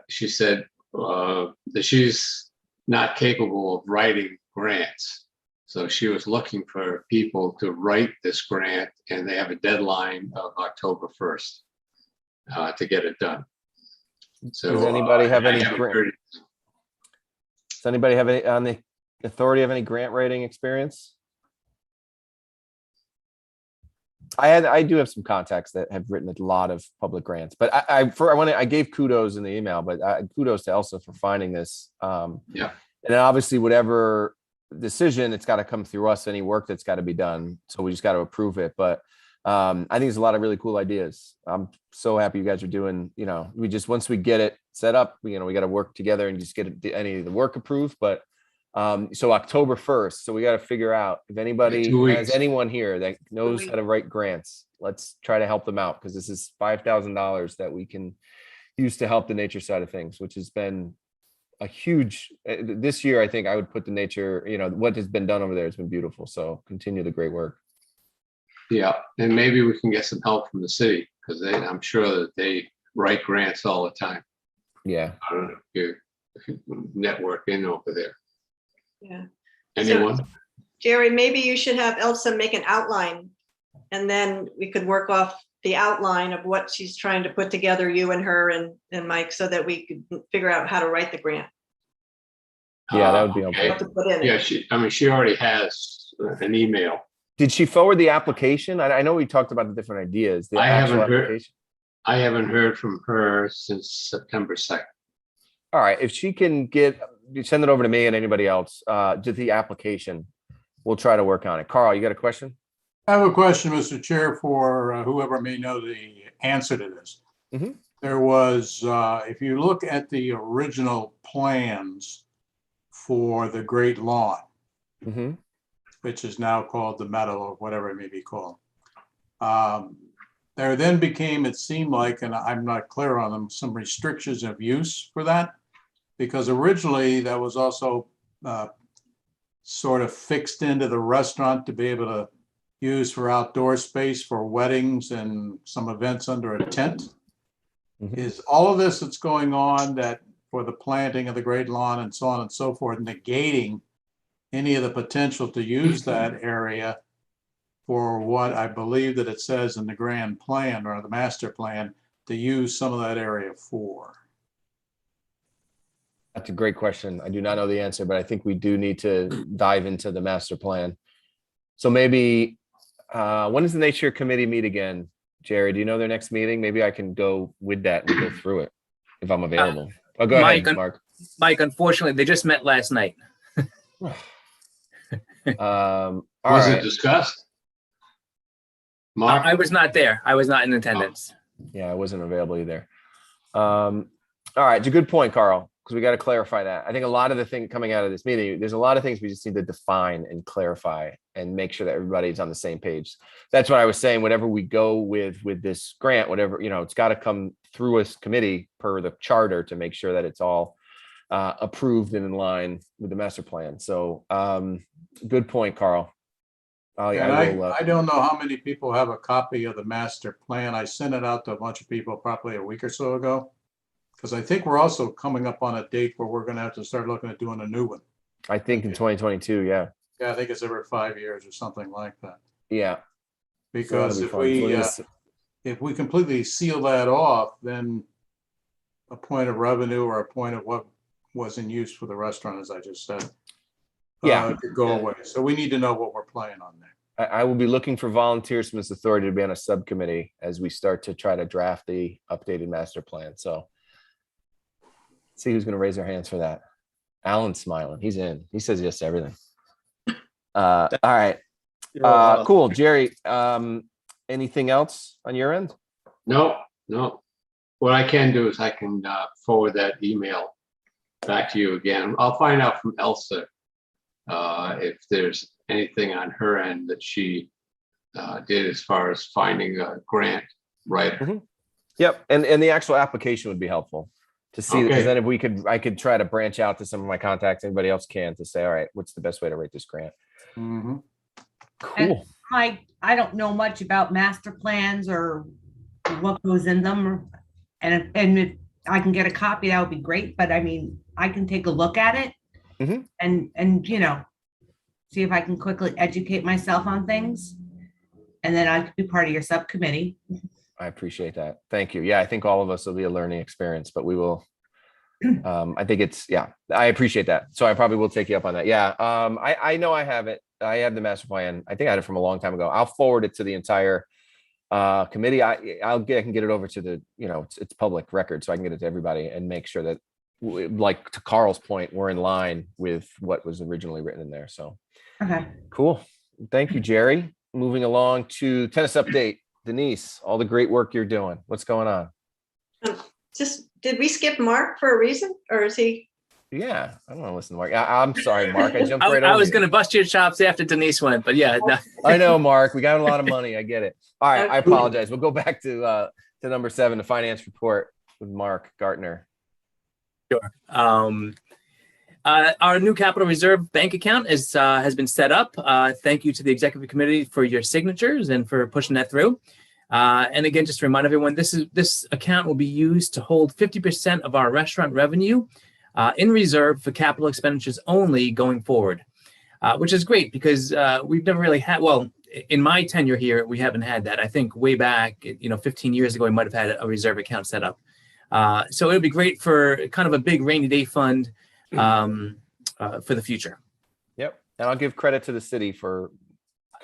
she said, that she's not capable of writing grants. So she was looking for people to write this grant, and they have a deadline of October 1st to get it done. So Does anybody have I any haven't grant? heard- Does anybody have any on the authority have any grant writing experience? I do have some contacts that have written a lot of public grants, but I gave kudos in the email, but kudos to Elsa for finding this. Yeah. And then obviously whatever decision, it's got to come through us, any work that's got to be done. So we just got to approve it. But I think there's a lot of really cool ideas. I'm so happy you guys are doing, you know, once we get it set up, we got to work together and just get any of the work approved. But so October 1st. So we got to figure out if anybody 2 has weeks. anyone here that knows weeks. how to write grants. Let's try to help them out, because this is $5,000 that we can use to help the nature side of things, which has been a huge, this year. I think I would put the nature, what has been done over there has been beautiful. So continue the great work. Yeah, and maybe we can get some help from the city, because I'm sure that they write grants all the time. Yeah. I don't know if you network in over there. Yeah. Anyone? Jerry, maybe you should have Elsa make an outline, and then we could work off the outline of what she's trying to put together, you and her and Mike, so that we could figure out how to write the grant. Yeah, that would be okay. What to put in it. Yeah, she already has an email. Did she forward the application? I know we talked about the different ideas. The I actual haven't heard- application. I haven't heard from her since September 2nd. All right, if she can send it over to me and anybody else, just the application, we'll try to work on it. Carl, you got a question? I have a question, Mr. Chair, for whoever may know the answer to this. Mhm. There was, if you look at the original plans for the Great Lawn, Mm-hmm. which is now called the Meadow, or whatever it may be called. There then became, it seemed like, and I'm not clear on them, some restrictions of use for that. Because originally that was also sort of fixed into the restaurant to be able to use for outdoor space for weddings and some events under a tent. Mhm. Is all of this that's going on that for the planting of the Great Lawn and so on and so forth, negating any of the potential to use that area for what I believe that it says in the grand plan or the master plan to use some of that area for? That's a great question. I do not know the answer, but I think we do need to dive into the master plan. So maybe, when does the Nature Committee meet again? Jerry, do you know their next meeting? Maybe I can go with that and go through it if I'm available. Oh, go ahead, Mike, Mark. Mike, unfortunately, they just met last night. All Was it right. discussed? Mark? I was not there. I was not in attendance. Yeah, I wasn't available either. All right, it's a good point, Carl, because we got to clarify that. I think a lot of the thing coming out of this meeting, there's a lot of things we just need to define and clarify and make sure that everybody's on the same page. That's what I was saying. Whatever we go with this grant, whatever, it's got to come through a committee per the charter to make sure that it's all approved and in line with the master plan. So good point, Carl. I don't know how many people have a copy of the master plan. I sent it out to a bunch of people probably a week or so ago. Because I think we're also coming up on a date where we're gonna have to start looking at doing a new one. I think in 2022, yeah. Yeah, I think it's every 5 years or something like that. Yeah. Because So that'll be fun. So if we completely seal that off, then a point of revenue or a point of what was in use for the restaurant, as I just said, Yeah. could go away. So we need to know what we're playing on there. I will be looking for volunteers from this authority to be on a subcommittee as we start to try to draft the updated master plan. So see who's going to raise their hands for that. Alan's smiling. He's in. He says yes to everything. All right. Cool. Jerry, anything else on your end? No. What I can do is I can forward that email back to you again. I'll find out from Elsa if there's anything on her end that she did as far as finding a grant writer. Yep. And the actual application would be helpful to see, because Okay. then I could try to branch out to some of my contacts, anybody else can, to say, all right, what's the best way to write this grant? Mhm. Cool. Mike, I don't know much about master plans or what goes in them. And if I can get a copy, that would be great. But I mean, I can take a look at it and see if I can quickly educate myself on things. And then I could be part of your subcommittee. I appreciate that. Thank you. Yeah, I think all of us will be a learning experience, but we will. I think I appreciate that. So I probably will take you up on that. Yeah. I know I have it. I have the master plan. I think I had it from a long time ago. I'll forward it to the entire committee. I can get it over to the, it's public record, so I can get it to everybody and make sure that, like to Carl's point, we're in line with what was originally written in there. So Okay. cool. Thank you, Jerry. Moving along to tennis update. Denise, all the great work you're doing. What's going on? Did we skip Mark for a reason, or is he? Yeah, I don't want to listen to Mark. I'm sorry, Mark. I jumped right over I was you. going to bust your chops after Denise went, but yeah. No. I know, Mark. We got a lot of money. I get it. All right. I Okay. apologize. We'll go back to number 7, the finance report with Mark Gartner. Sure. Our new capital reserve bank account has been set up. Thank you to the executive committee for your signatures and for pushing that through. And again, just to remind everyone, this account will be used to hold 50% of our restaurant revenue in reserve for capital expenditures only going forward, which is great because we've never really had, well, in my tenure here, we haven't had that. I think way back, 15 years ago, we might have had a reserve account set up. So it would be great for kind of a big rainy day fund for the future. Yep. And I'll give credit to the city for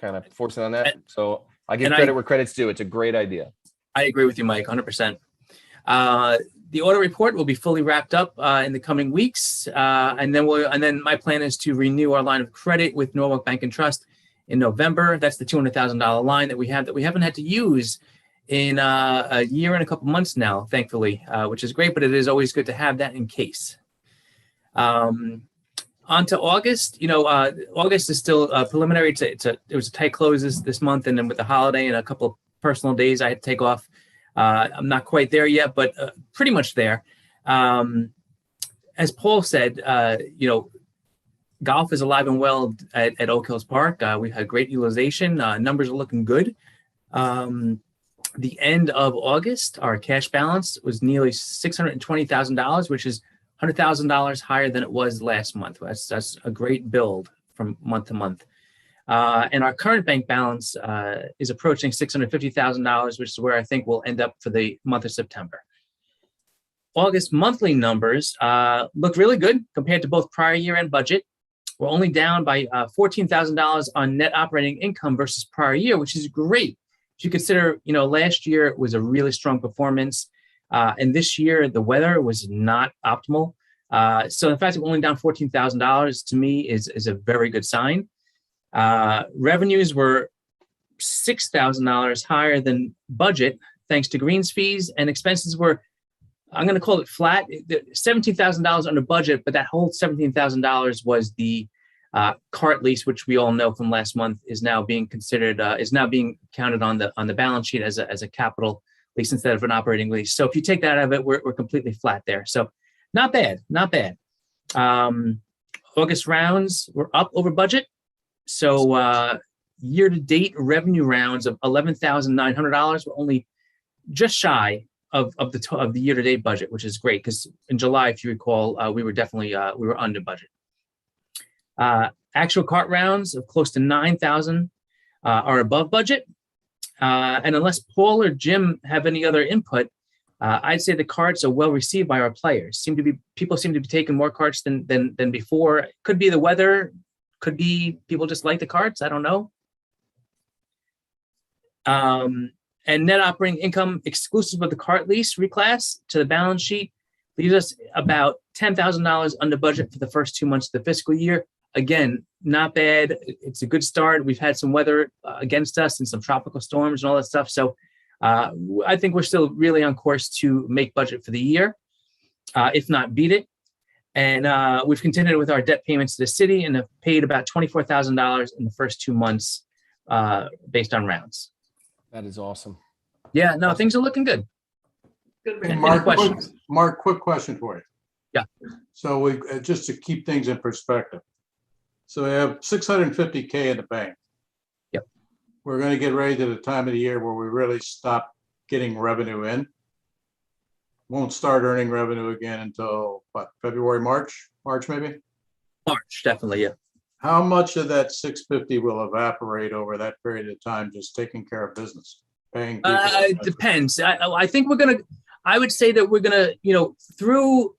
kind of forcing on that. So I give and credit where credit's due. It's a great idea. I agree with you, Mike, 100%. The audit report will be fully wrapped up in the coming weeks, and then my plan is to renew our line of credit with Norwalk Bank and Trust in November. That's the $200,000 line that we haven't had to use in a year and a couple months now, thankfully, which is great. But it is always good to have that in case. On to August. August is still preliminary. It was a tight close this month, and then with the holiday and a couple of personal days, I had to take off. I'm not quite there yet, but pretty much there. As Paul said, golf is alive and well at Oak Hills Park. We've had great utilization. Numbers are looking good. The end of August, our cash balance was nearly $620,000, which is $100,000 higher than it was last month. That's a great build from month to month. And our current bank balance is approaching $650,000, which is where I think we'll end up for the month of September. August monthly numbers look really good compared to both prior year and budget. We're only down by $14,000 on net operating income versus prior year, which is great. If you consider, last year was a really strong performance. And this year, the weather was not optimal. So the fact that we're only down $14,000 to me is a very good sign. Revenues were $6,000 higher than budget, thanks to greens fees, and expenses were, I'm going to call it flat, $17,000 under budget, but that whole $17,000 was the cart lease, which we all know from last month is now being considered, is now being counted on the balance sheet as a capital lease instead of an operating lease. So if you take that out of it, we're completely flat there. So not bad. August rounds were up over budget. So year-to-date revenue rounds of $11,900 were only just shy of the year-to-date budget, which is great because in July, if you recall, we were definitely we were under budget. Actual cart rounds of close to 9,000 are above budget. And unless Paul or Jim have any other input, I'd say the carts are well received by our players. People seem to be taking more carts than before. It could be the weather, could be people just like the carts. I don't know. And net operating income exclusive of the cart lease reclass to the balance sheet leaves us about $10,000 under budget for the first 2 months of the fiscal year. Again, not bad. It's a good start. We've had some weather against us and some tropical storms and all that stuff. So I think we're still really on course to make budget for the year, if not beat it. And we've continued with our debt payments to the city and have paid about $24,000 in the first 2 months based on rounds. That is awesome. Yeah, no, things are looking good. Good. Hey, Any Mark, quick question for you. Yeah. So we, just to keep things in perspective. So we have 650K in the bank. Yep. We're going to get ready to the time of the year where we really stop getting revenue in. Won't start earning revenue again until what, February, March maybe? March, definitely, yeah. How much of that 650 will evaporate over that period of time, just taking care of business, paying people? It depends. I think I would say that we're gonna, through,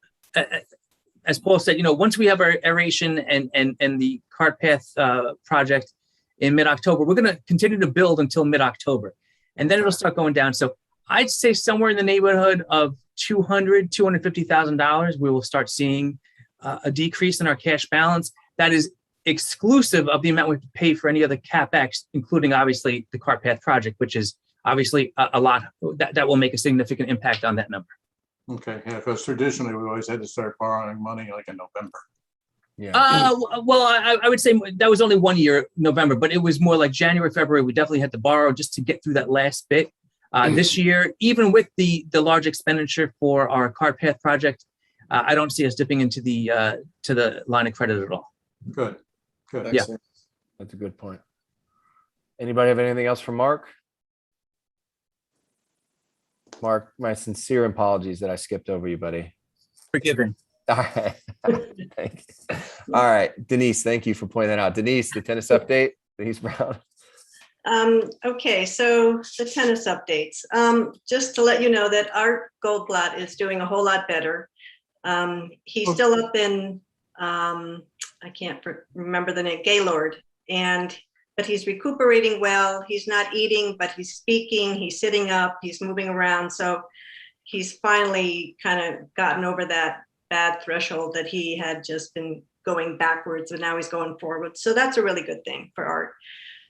as Paul said, once we have our aeration and the cart path project in mid-October, we're gonna continue to build until mid-October, and then it'll start going down. So I'd say somewhere in the neighborhood of $250,000, we will start seeing a decrease in our cash balance. That is exclusive of the amount we have to pay for any other CapEx, including obviously the cart path project, which is obviously a lot that will make a significant impact on that number. Okay, yeah, because traditionally we always had to start borrowing money like in November. Yeah. Well, I would say that was only 1 year, November, but it was more like January, February. We definitely had to borrow just to get through that last bit. This year, even with the large expenditure for our cart path project, I don't see us dipping into the line of credit at all. Good. Yeah. Excellent. That's a good point. Anybody have anything else for Mark? Mark, my sincere apologies that I skipped over you, buddy. Forgiven. All right. Thank you. All right, Denise, thank you for pointing that out. Denise, the tennis update, Denise Brown. Okay, so the tennis updates. Just to let you know that Art Goldblatt is doing a whole lot better. He's still up in, I can't remember the name, Gaylord, but he's recuperating well. He's not eating, but he's speaking, he's sitting up, he's moving around. So he's finally kind of gotten over that bad threshold that he had just been going backwards, and now he's going forward. So that's a really good thing for Art.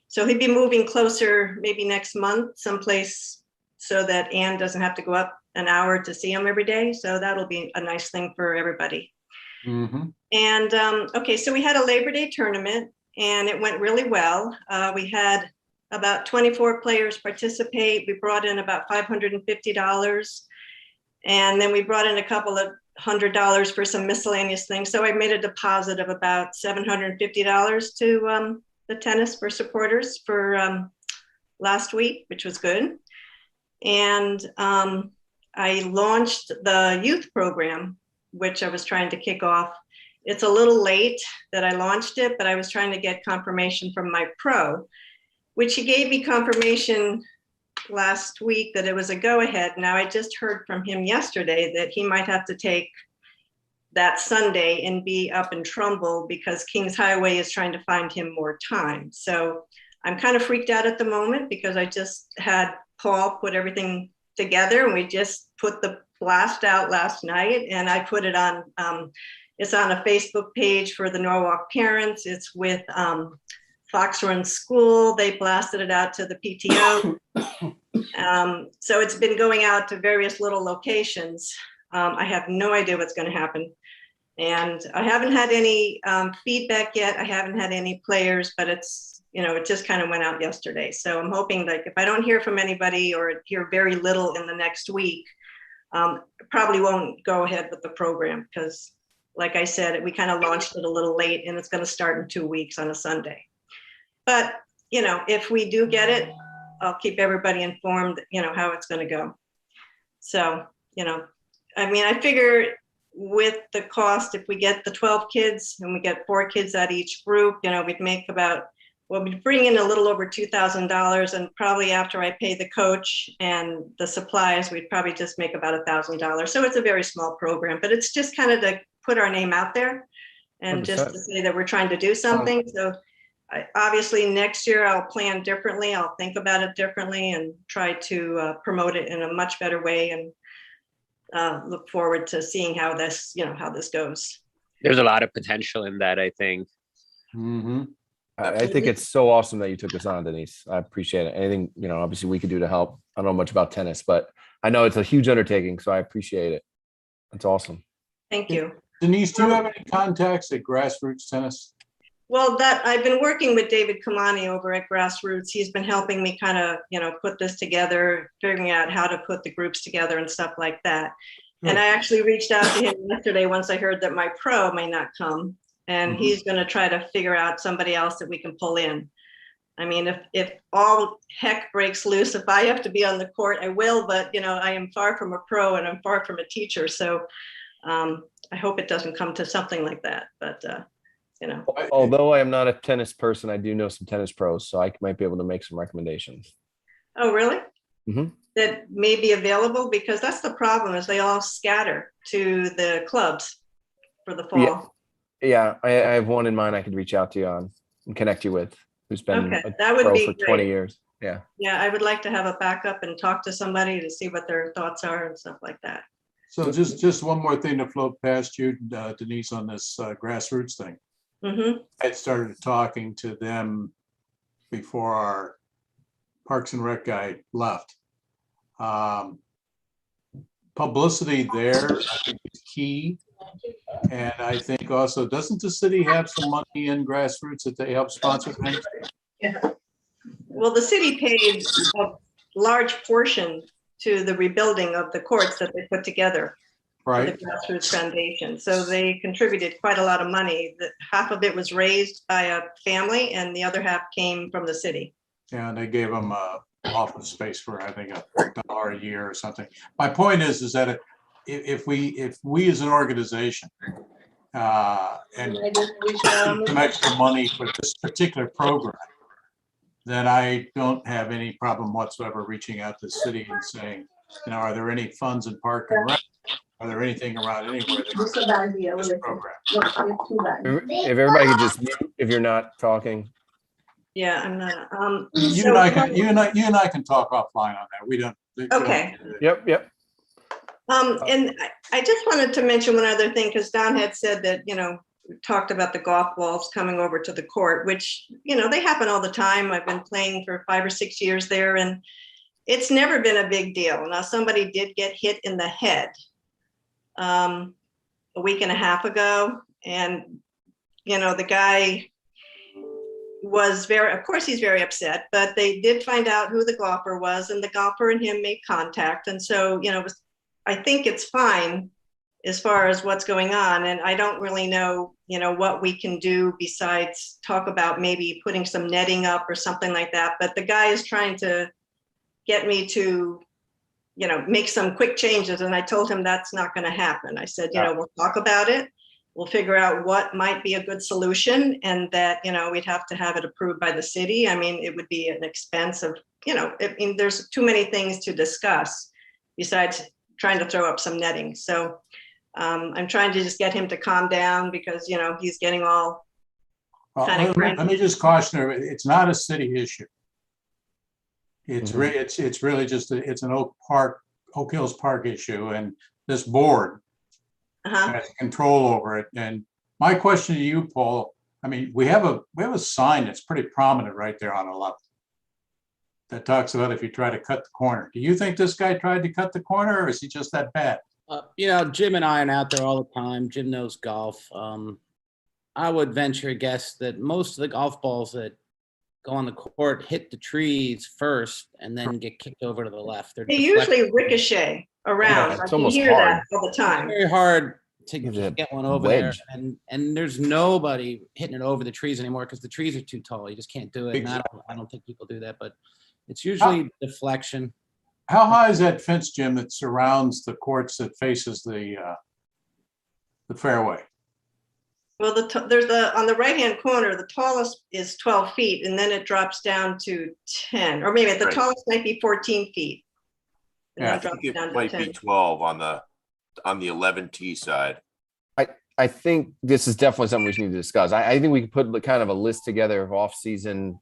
So he'd be moving closer maybe next month, someplace so that Anne doesn't have to go up an hour to see him every day. So that'll be a nice thing for everybody. Mm-hmm. And okay, so we had a Labor Day tournament and it went really well. We had about 24 players participate. We brought in about $550. And then we brought in a couple of $100 for some miscellaneous things. So I made a deposit of about $750 to the tennis for supporters for last week, which was good. And I launched the youth program, which I was trying to kick off. It's a little late that I launched it, but I was trying to get confirmation from my pro, which he gave me confirmation last week that it was a go-ahead. Now I just heard from him yesterday that he might have to take that Sunday and be up in Trumbull because Kings Highway is trying to find him more time. So I'm kind of freaked out at the moment because I just had Paul put everything together and we just put the blast out last night, and I put it on, it's on a Facebook page for the Norwalk parents. It's with Fox Run School. They blasted it out to the PTO. So it's been going out to various little locations. I have no idea what's going to happen. And I haven't had any feedback yet. I haven't had any players, but it's, it just kind of went out yesterday. So I'm hoping that if I don't hear from anybody or hear very little in the next week, probably won't go ahead with the program because, like I said, we kind of launched it a little late and it's going to start in 2 weeks on a Sunday. But, if we do get it, I'll keep everybody informed, how it's going to go. So, I figure with the cost, if we get the 12 kids and we get 4 kids at each group, we'd make we'd bring in a little over $2,000, and probably after I pay the coach and the supplies, we'd probably just make about $1,000. So it's a very small program, but it's just kind of to put our name out there and 100%. just to say that we're trying to do something. So obviously next year I'll plan differently. I'll think about it differently and try to promote it in a much better way, and look forward to seeing how this goes. There's a lot of potential in that, I think. Mm-hmm. I think it's so awesome that you took this on, Denise. I appreciate it. Anything, obviously we could do to help. I don't know much about tennis, but I know it's a huge undertaking, so I appreciate it. That's awesome. Thank you. Denise, do you have any contacts at grassroots tennis? Well, that I've been working with David Kamani over at Grassroots. He's been helping me kind of, put this together, figuring out how to put the groups together and stuff like that. And I actually reached out to him yesterday once I heard that my pro may not come, and he's going to try to figure out somebody else that we can pull in. I mean, if all heck breaks loose, if I have to be on the court, I will. But I am far from a pro and I'm far from a teacher, so I hope it doesn't come to something like that. But Although I am not a tennis person, I do know some tennis pros, so I might be able to make some recommendations. Oh, really? Mhm. That may be available, because that's the problem, is they all scatter to the clubs for the fall. Yeah, I have one in mind I could reach out to you on and connect you with, who's been Okay, a that would pro be for 20 great. years. Yeah. Yeah, I would like to have a backup and talk to somebody to see what their thoughts are and stuff like that. So just one more thing to float past you, Denise, on this grassroots thing. Mm-hmm. I started talking to them before our Parks and Rec guy left. Publicity there, I think, is key. And I think also, doesn't the city have some money in grassroots that they help sponsor things? Yeah. Well, the city paid a large portion to the rebuilding of the courts that they put together. Right. For the Grassroots Foundation. So they contributed quite a lot of money. That half of it was raised by a family and the other half came from the city. Yeah, and they gave them office space for, I think, $1 a year or something. My point is that if we as an organization and some extra money for this particular program, then I don't have any problem whatsoever reaching out to the city and saying, are there any funds in Park and Rec? Are there anything around anywhere that this program? If everybody could just mute if you're not talking. Yeah, I'm not. You and I can talk offline on that. We don't. Okay. Yep. And I just wanted to mention one other thing, because Don had said that, we talked about the golf balls coming over to the court, which, they happen all the time. I've been playing for 5 or 6 years there, and it's never been a big deal. Now, somebody did get hit in the head a week and a half ago, and the guy was of course he's very upset, but they did find out who the golfer was, and the golfer and him made contact, and so I think it's fine as far as what's going on. And I don't really know what we can do besides talk about maybe putting some netting up or something like that. But the guy is trying to get me to make some quick changes. And I told him that's not going to happen. I said, we'll talk about it. We'll figure out what might be a good solution, and that, we'd have to have it approved by the city. I mean, it would be an expense of, there's too many things to discuss besides trying to throw up some netting. So I'm trying to just get him to calm down, because, he's getting all kind of let me just caution her, it's not a city issue. It's it's really just it's an Oak Hills Park issue, and this board has control over it. And my question to you, Paul, I mean, we have a sign that's pretty prominent right there on the left that talks about if you try to cut the corner. Do you think this guy tried to cut the corner, or is he just that bad? Jim and I are out there all the time. Jim knows golf. I would venture a guess that most of the golf balls that go on the court hit the trees first and then get kicked over to the left. They usually ricochet around. Yeah, it's you almost hear hard. that all the time. It's very hard to Gives it get one over wedge. there, and there's nobody hitting it over the trees anymore because the trees are too tall. You just can't do it. And I don't think people do that, but it's usually deflection. How high is that fence, Jim, that surrounds the courts that faces the fairway? Well, there's on the right-hand corner, the tallest is 12 feet, and then it drops down to 10, or maybe the tallest might be 14 feet. Yeah, I think it might be 12 on the 11T side. I think this is definitely something we need to discuss. I think we could put kind of a list together of off-season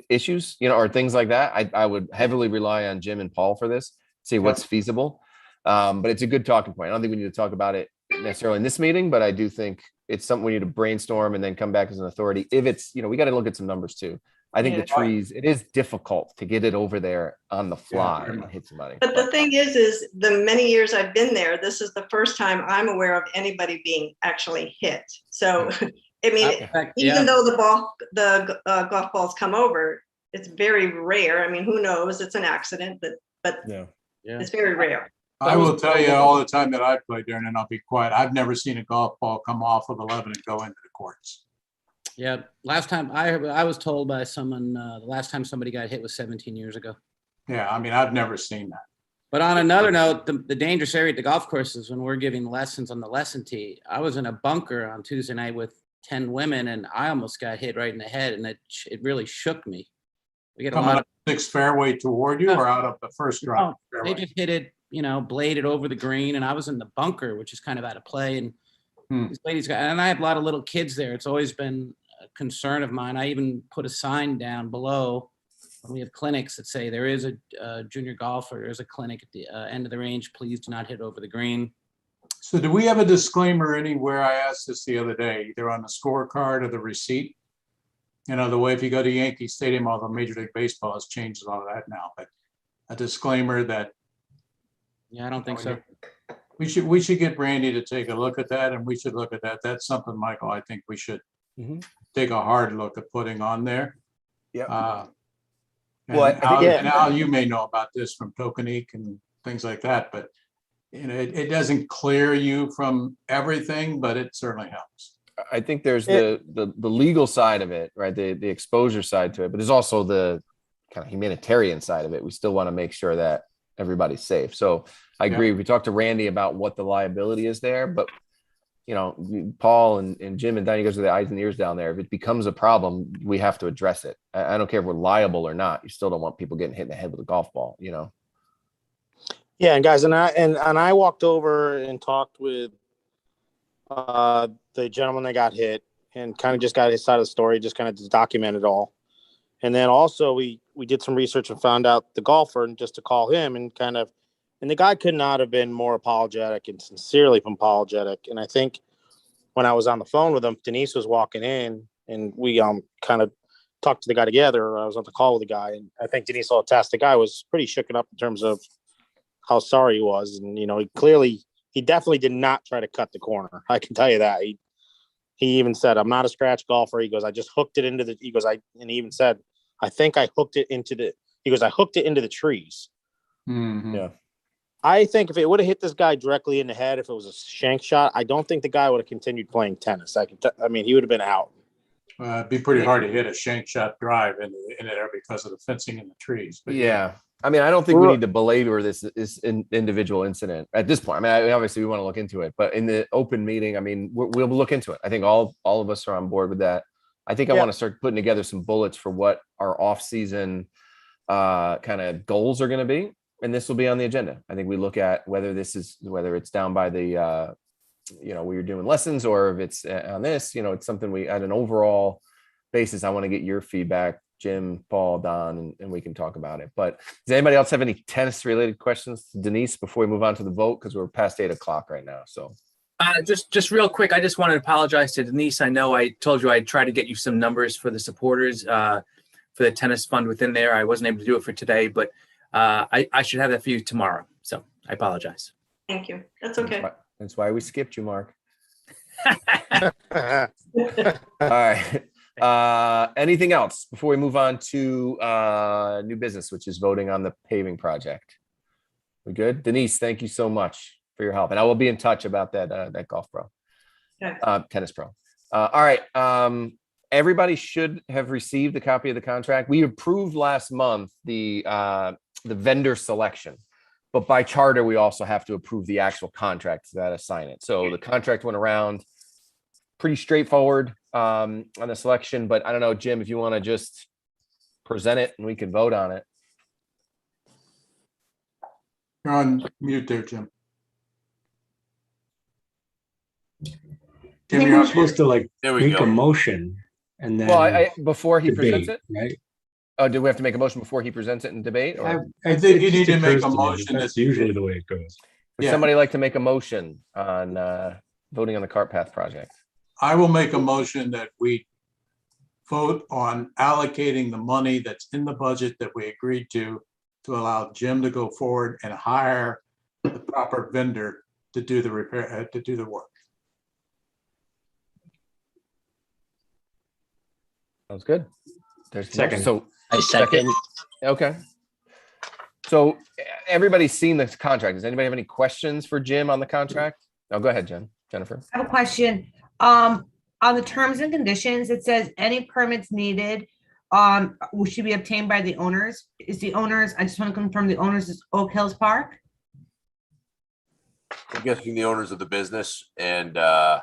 issues, or things like that. I would heavily rely on Jim and Paul for this, see what's feasible. But it's a good talking point. I don't think we need to talk about it necessarily in this meeting, but I do think it's something we need to brainstorm and then come back as an authority. If it's, we got to look at some numbers too. I think the trees, it is difficult to get it over there on the fly and hit somebody. But the thing is the many years I've been there, this is the first time I'm aware of anybody being actually hit. So I mean, Yeah. even though the golf balls come over, it's very rare. I mean, who knows? It's an accident, but Yeah. it's very rare. I will tell you all the time that I played there, and then I'll be quiet. I've never seen a golf ball come off of 11 and go into the courts. Yeah, last time I was told by someone, the last time somebody got hit was 17 years ago. Yeah, I mean, I've never seen that. But on another note, the dangerous area at the golf courses when we're giving lessons on the lesson tee, I was in a bunker on Tuesday night with 10 women and I almost got hit right in the head and it really shook me. We get a Coming lot up sixth fairway toward you or out of the first drive? they just hit it, bladed over the green and I was in the bunker, which is kind of out of play. And these ladies and I have a lot of little kids there. It's always been a concern of mine. I even put a sign down below. We have clinics that say there is a junior golfer, there's a clinic at the end of the range. Please do not hit over the green. So do we have a disclaimer anywhere? I asked this the other day, either on the scorecard or the receipt. The way if you go to Yankee Stadium, although Major League Baseball has changed a lot of that now, but a disclaimer that. Yeah, I don't think so. We should get Brandy to take a look at that and we should look at that. That's something, Michael, I think we should take a hard look at putting on there. Yeah. And Al, you may know about this from Tokenique and things like that, but it doesn't clear you from everything, but it certainly helps. I think there's the legal side of it, right? The exposure side to it, but there's also the kind of humanitarian side of it. We still want to make sure that everybody's safe. So I agree. We talked to Randy about what the liability is there, but Paul and Jim and Don, you guys are the eyes and ears down there. If it becomes a problem, we have to address it. I don't care if we're liable or not. You still don't want people getting hit in the head with a golf ball, Yeah, and guys, and I walked over and talked with the gentleman that got hit and kind of just got his side of the story, just kind of documented it all. And then also we did some research and found out the golfer and just to call him and and the guy could not have been more apologetic and sincerely apologetic. And I think when I was on the phone with him, Denise was walking in and we kind of talked to the guy together. I was on the call with the guy and I think Denise will attest the guy was pretty shooken up in terms of how sorry he was. And, he definitely did not try to cut the corner. I can tell you that. He even said, I'm not a scratch golfer. He goes, I just hooked it into and he even said, I think I hooked it into the trees. Mm-hmm. Yeah. I think if it would have hit this guy directly in the head, if it was a shank shot, I don't think the guy would have continued playing tennis. He would have been out. It'd be pretty hard to hit a shank shot drive in there because of the fencing and the trees. But yeah. I mean, I don't think we need to belabor this individual incident at this point. I mean, obviously we want to look into it, but in the open meeting, I mean, we'll look into it. I think all of us are on board with that. I think I want to start putting together some bullets for what our off-season kind of goals are going to be. And this will be on the agenda. I think we look at whether it's down by the, where you're doing lessons or if it's on this, it's something we at an overall basis. I want to get your feedback, Jim, Paul, Don, and we can talk about it. But does anybody else have any tennis related questions to Denise before we move on to the vote? Because we're past 8 o'clock right now. So just real quick, I just wanted to apologize to Denise. I know I told you I'd try to get you some numbers for the supporters for the tennis fund within there. I wasn't able to do it for today, but I should have that for you tomorrow. So I apologize. Thank you. That's okay. That's why we skipped you, Mark. All right. Anything else before we move on to new business, which is voting on the paving project? We good? Denise, thank you so much for your help. And I will be in touch about that golf pro, tennis pro. All right. Everybody should have received a copy of the contract. We approved last month the vendor selection, but by charter, we also have to approve the actual contract that assign it. So the contract went around pretty straightforward on the selection, but I don't know, Jim, if you want to just present it and we can vote on it. you're on mute there, Jim. Jim, you're supposed to make go. a motion and then. Well, before he debate, presents it, right? Oh, do we have to make a motion before he presents it in debate? Or I think you it need just to make occurs a me motion. That's usually the way it goes. would somebody like to make a motion on voting on the cart path project? I will make a motion that we vote on allocating the money that's in the budget that we agreed to allow Jim to go forward and hire the proper vendor to do the repair, to do the work. Sounds good. There's the motion. Second. So I second. okay. So everybody's seen this contract. Does anybody have any questions for Jim on the contract? No, go ahead, Jennifer. I have a question. On the terms and conditions, it says any permits needed should be obtained by the owners. Is the owners, I just want to confirm the owners is Oak Hills Park? I'm guessing the owners of the business, and I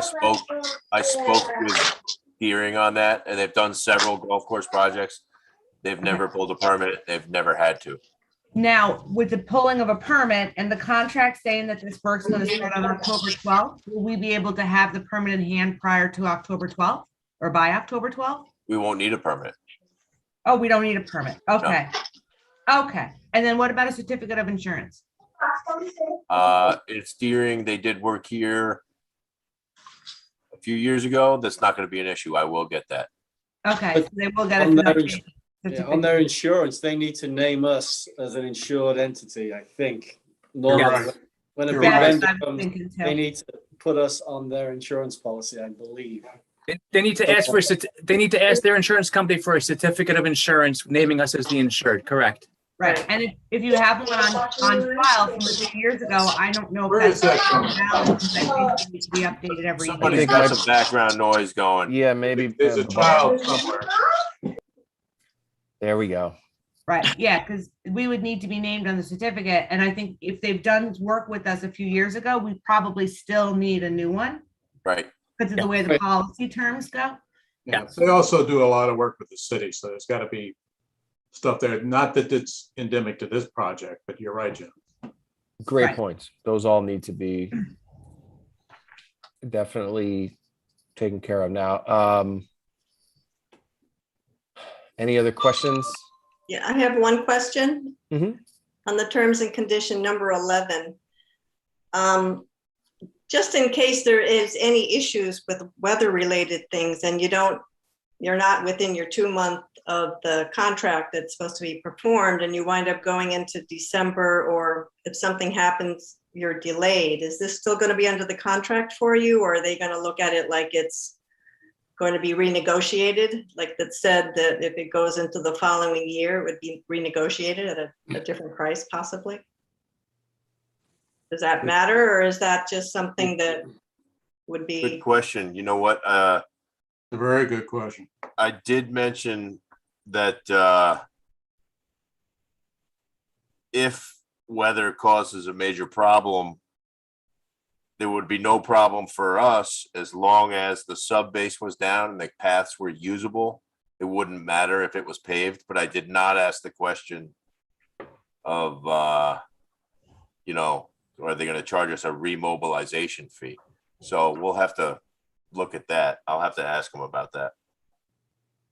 spoke with Deering on that, and they've done several golf course projects. They've never pulled a permit. They've never had to. Now, with the pulling of a permit and the contract saying that this work's going to start on October 12th, will we be able to have the permit in hand prior to October 12th or by October 12th? We won't need a permit. Oh, we don't need a permit. Okay. Okay. And then what about a certificate of insurance? It's Deering. They did work here a few years ago. That's not going to be an issue. I will get that. Okay, so they will get On their, it. on their insurance, they need to name us as an insured entity, I think. Normally, right. when a You're big right. vendor I'm comes, thinking too. they need to put us on their insurance policy, I believe. They need to ask for, they need to ask their insurance company for a certificate of insurance, naming us as the insured, correct? Right, and if you have one on file from a few years ago, I don't know. if Where is that's that coming valid, because I think it needs to be updated every Somebody's year. got some background noise going. Yeah, maybe. There's a child somewhere. There we go. Right, yeah, because we would need to be named on the certificate, and I think if they've done work with us a few years ago, we probably still need a new one Right. because of the way the policy terms go. Yeah, they also do a lot of work with the city, so there's got to be stuff there. Not that it's endemic to this project, but you're right, Jim. Great Right. points. Those all need to be definitely taken care of now. Any other questions? Yeah, I have one question. Mhm. On the terms and condition number 11. Just in case there is any issues with weather-related things and you're not within your 2 month of the contract that's supposed to be performed and you wind up going into December, or if something happens, you're delayed, is this still going to be under the contract for you, or are they going to look at it like it's going to be renegotiated, like that said that if it goes into the following year, it would be renegotiated at a different price possibly? Does that matter, or is that just something that would Good be? question. You know what? A very good question. I did mention that if weather causes a major problem, there would be no problem for us as long as the sub base was down and the paths were usable. It wouldn't matter if it was paved, but I did not ask the question of, are they going to charge us a remobilization fee? So we'll have to look at that. I'll have to ask them about that.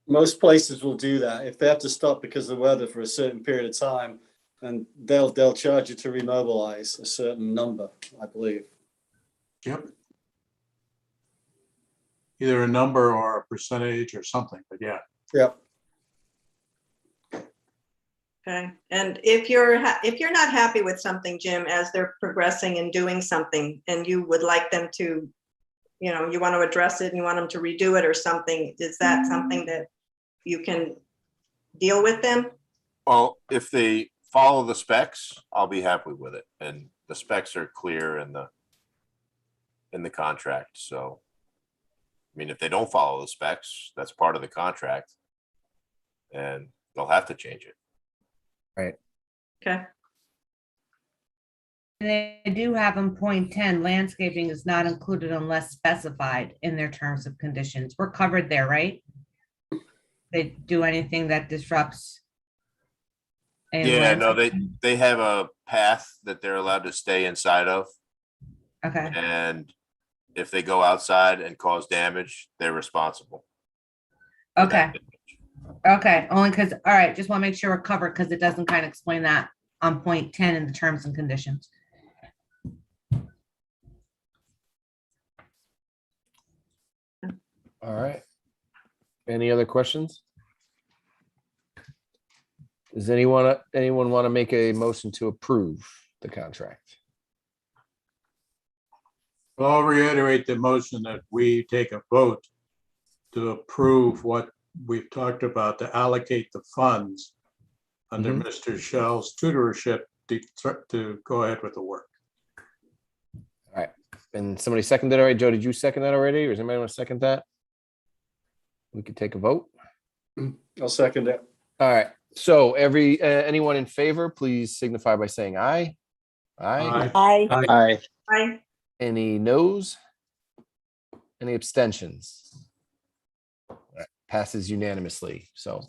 Most places will do that. If they have to stop because of the weather for a certain period of time, and they'll charge you to remobilize a certain number, I believe. Yep. Either a number or a percentage or something, but yeah. Yep. Okay, and if you're not happy with something, Jim, as they're progressing and doing something, and you would like them to, you want to address it and you want them to redo it or something, is that something that you can deal with them? Well, if they follow the specs, I'll be happy with it. And the specs are clear in the contract. So, I mean, if they don't follow the specs, that's part of the contract and they'll have to change it. Right. Okay. They do have in point 10, landscaping is not included unless specified in their terms of conditions. We're covered there, right? They do anything that disrupts. any Yeah, no, landscaping? they have a path that they're allowed to stay inside of. Okay, And if they go outside and cause damage, they're responsible. okay, okay, only because, all right, just want to make sure we're covered because it doesn't kind of explain that on point 10 in the terms and conditions. All right. Any other questions? Does anyone want to make a motion to approve the contract? I'll reiterate the motion that we take a vote to approve what we've talked about, to allocate the funds under Mhm. Mr. Shell's tutorship to go ahead with the work. All right. And somebody seconded it already. Joe, did you second that already? Or does anybody want to second that? We could take a vote. I'll second it. All right. So anyone in favor, please signify by saying aye. Aye. Aye. Aye. Bye. Any noes? Any abstentions? All right, passes unanimously. So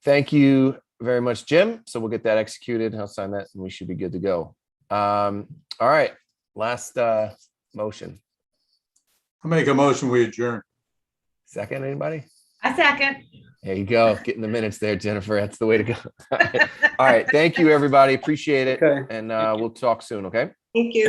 thank you very much, Jim. So we'll get that executed. I'll sign that and we should be good to go. All right. Last motion. I'll make a motion, we adjourn. Second, anybody? A second. There you go. Getting the minutes there, Jennifer. That's the way to go. All right. Thank you, everybody. Appreciate it. Okay. And we'll talk soon. Okay. Thank you.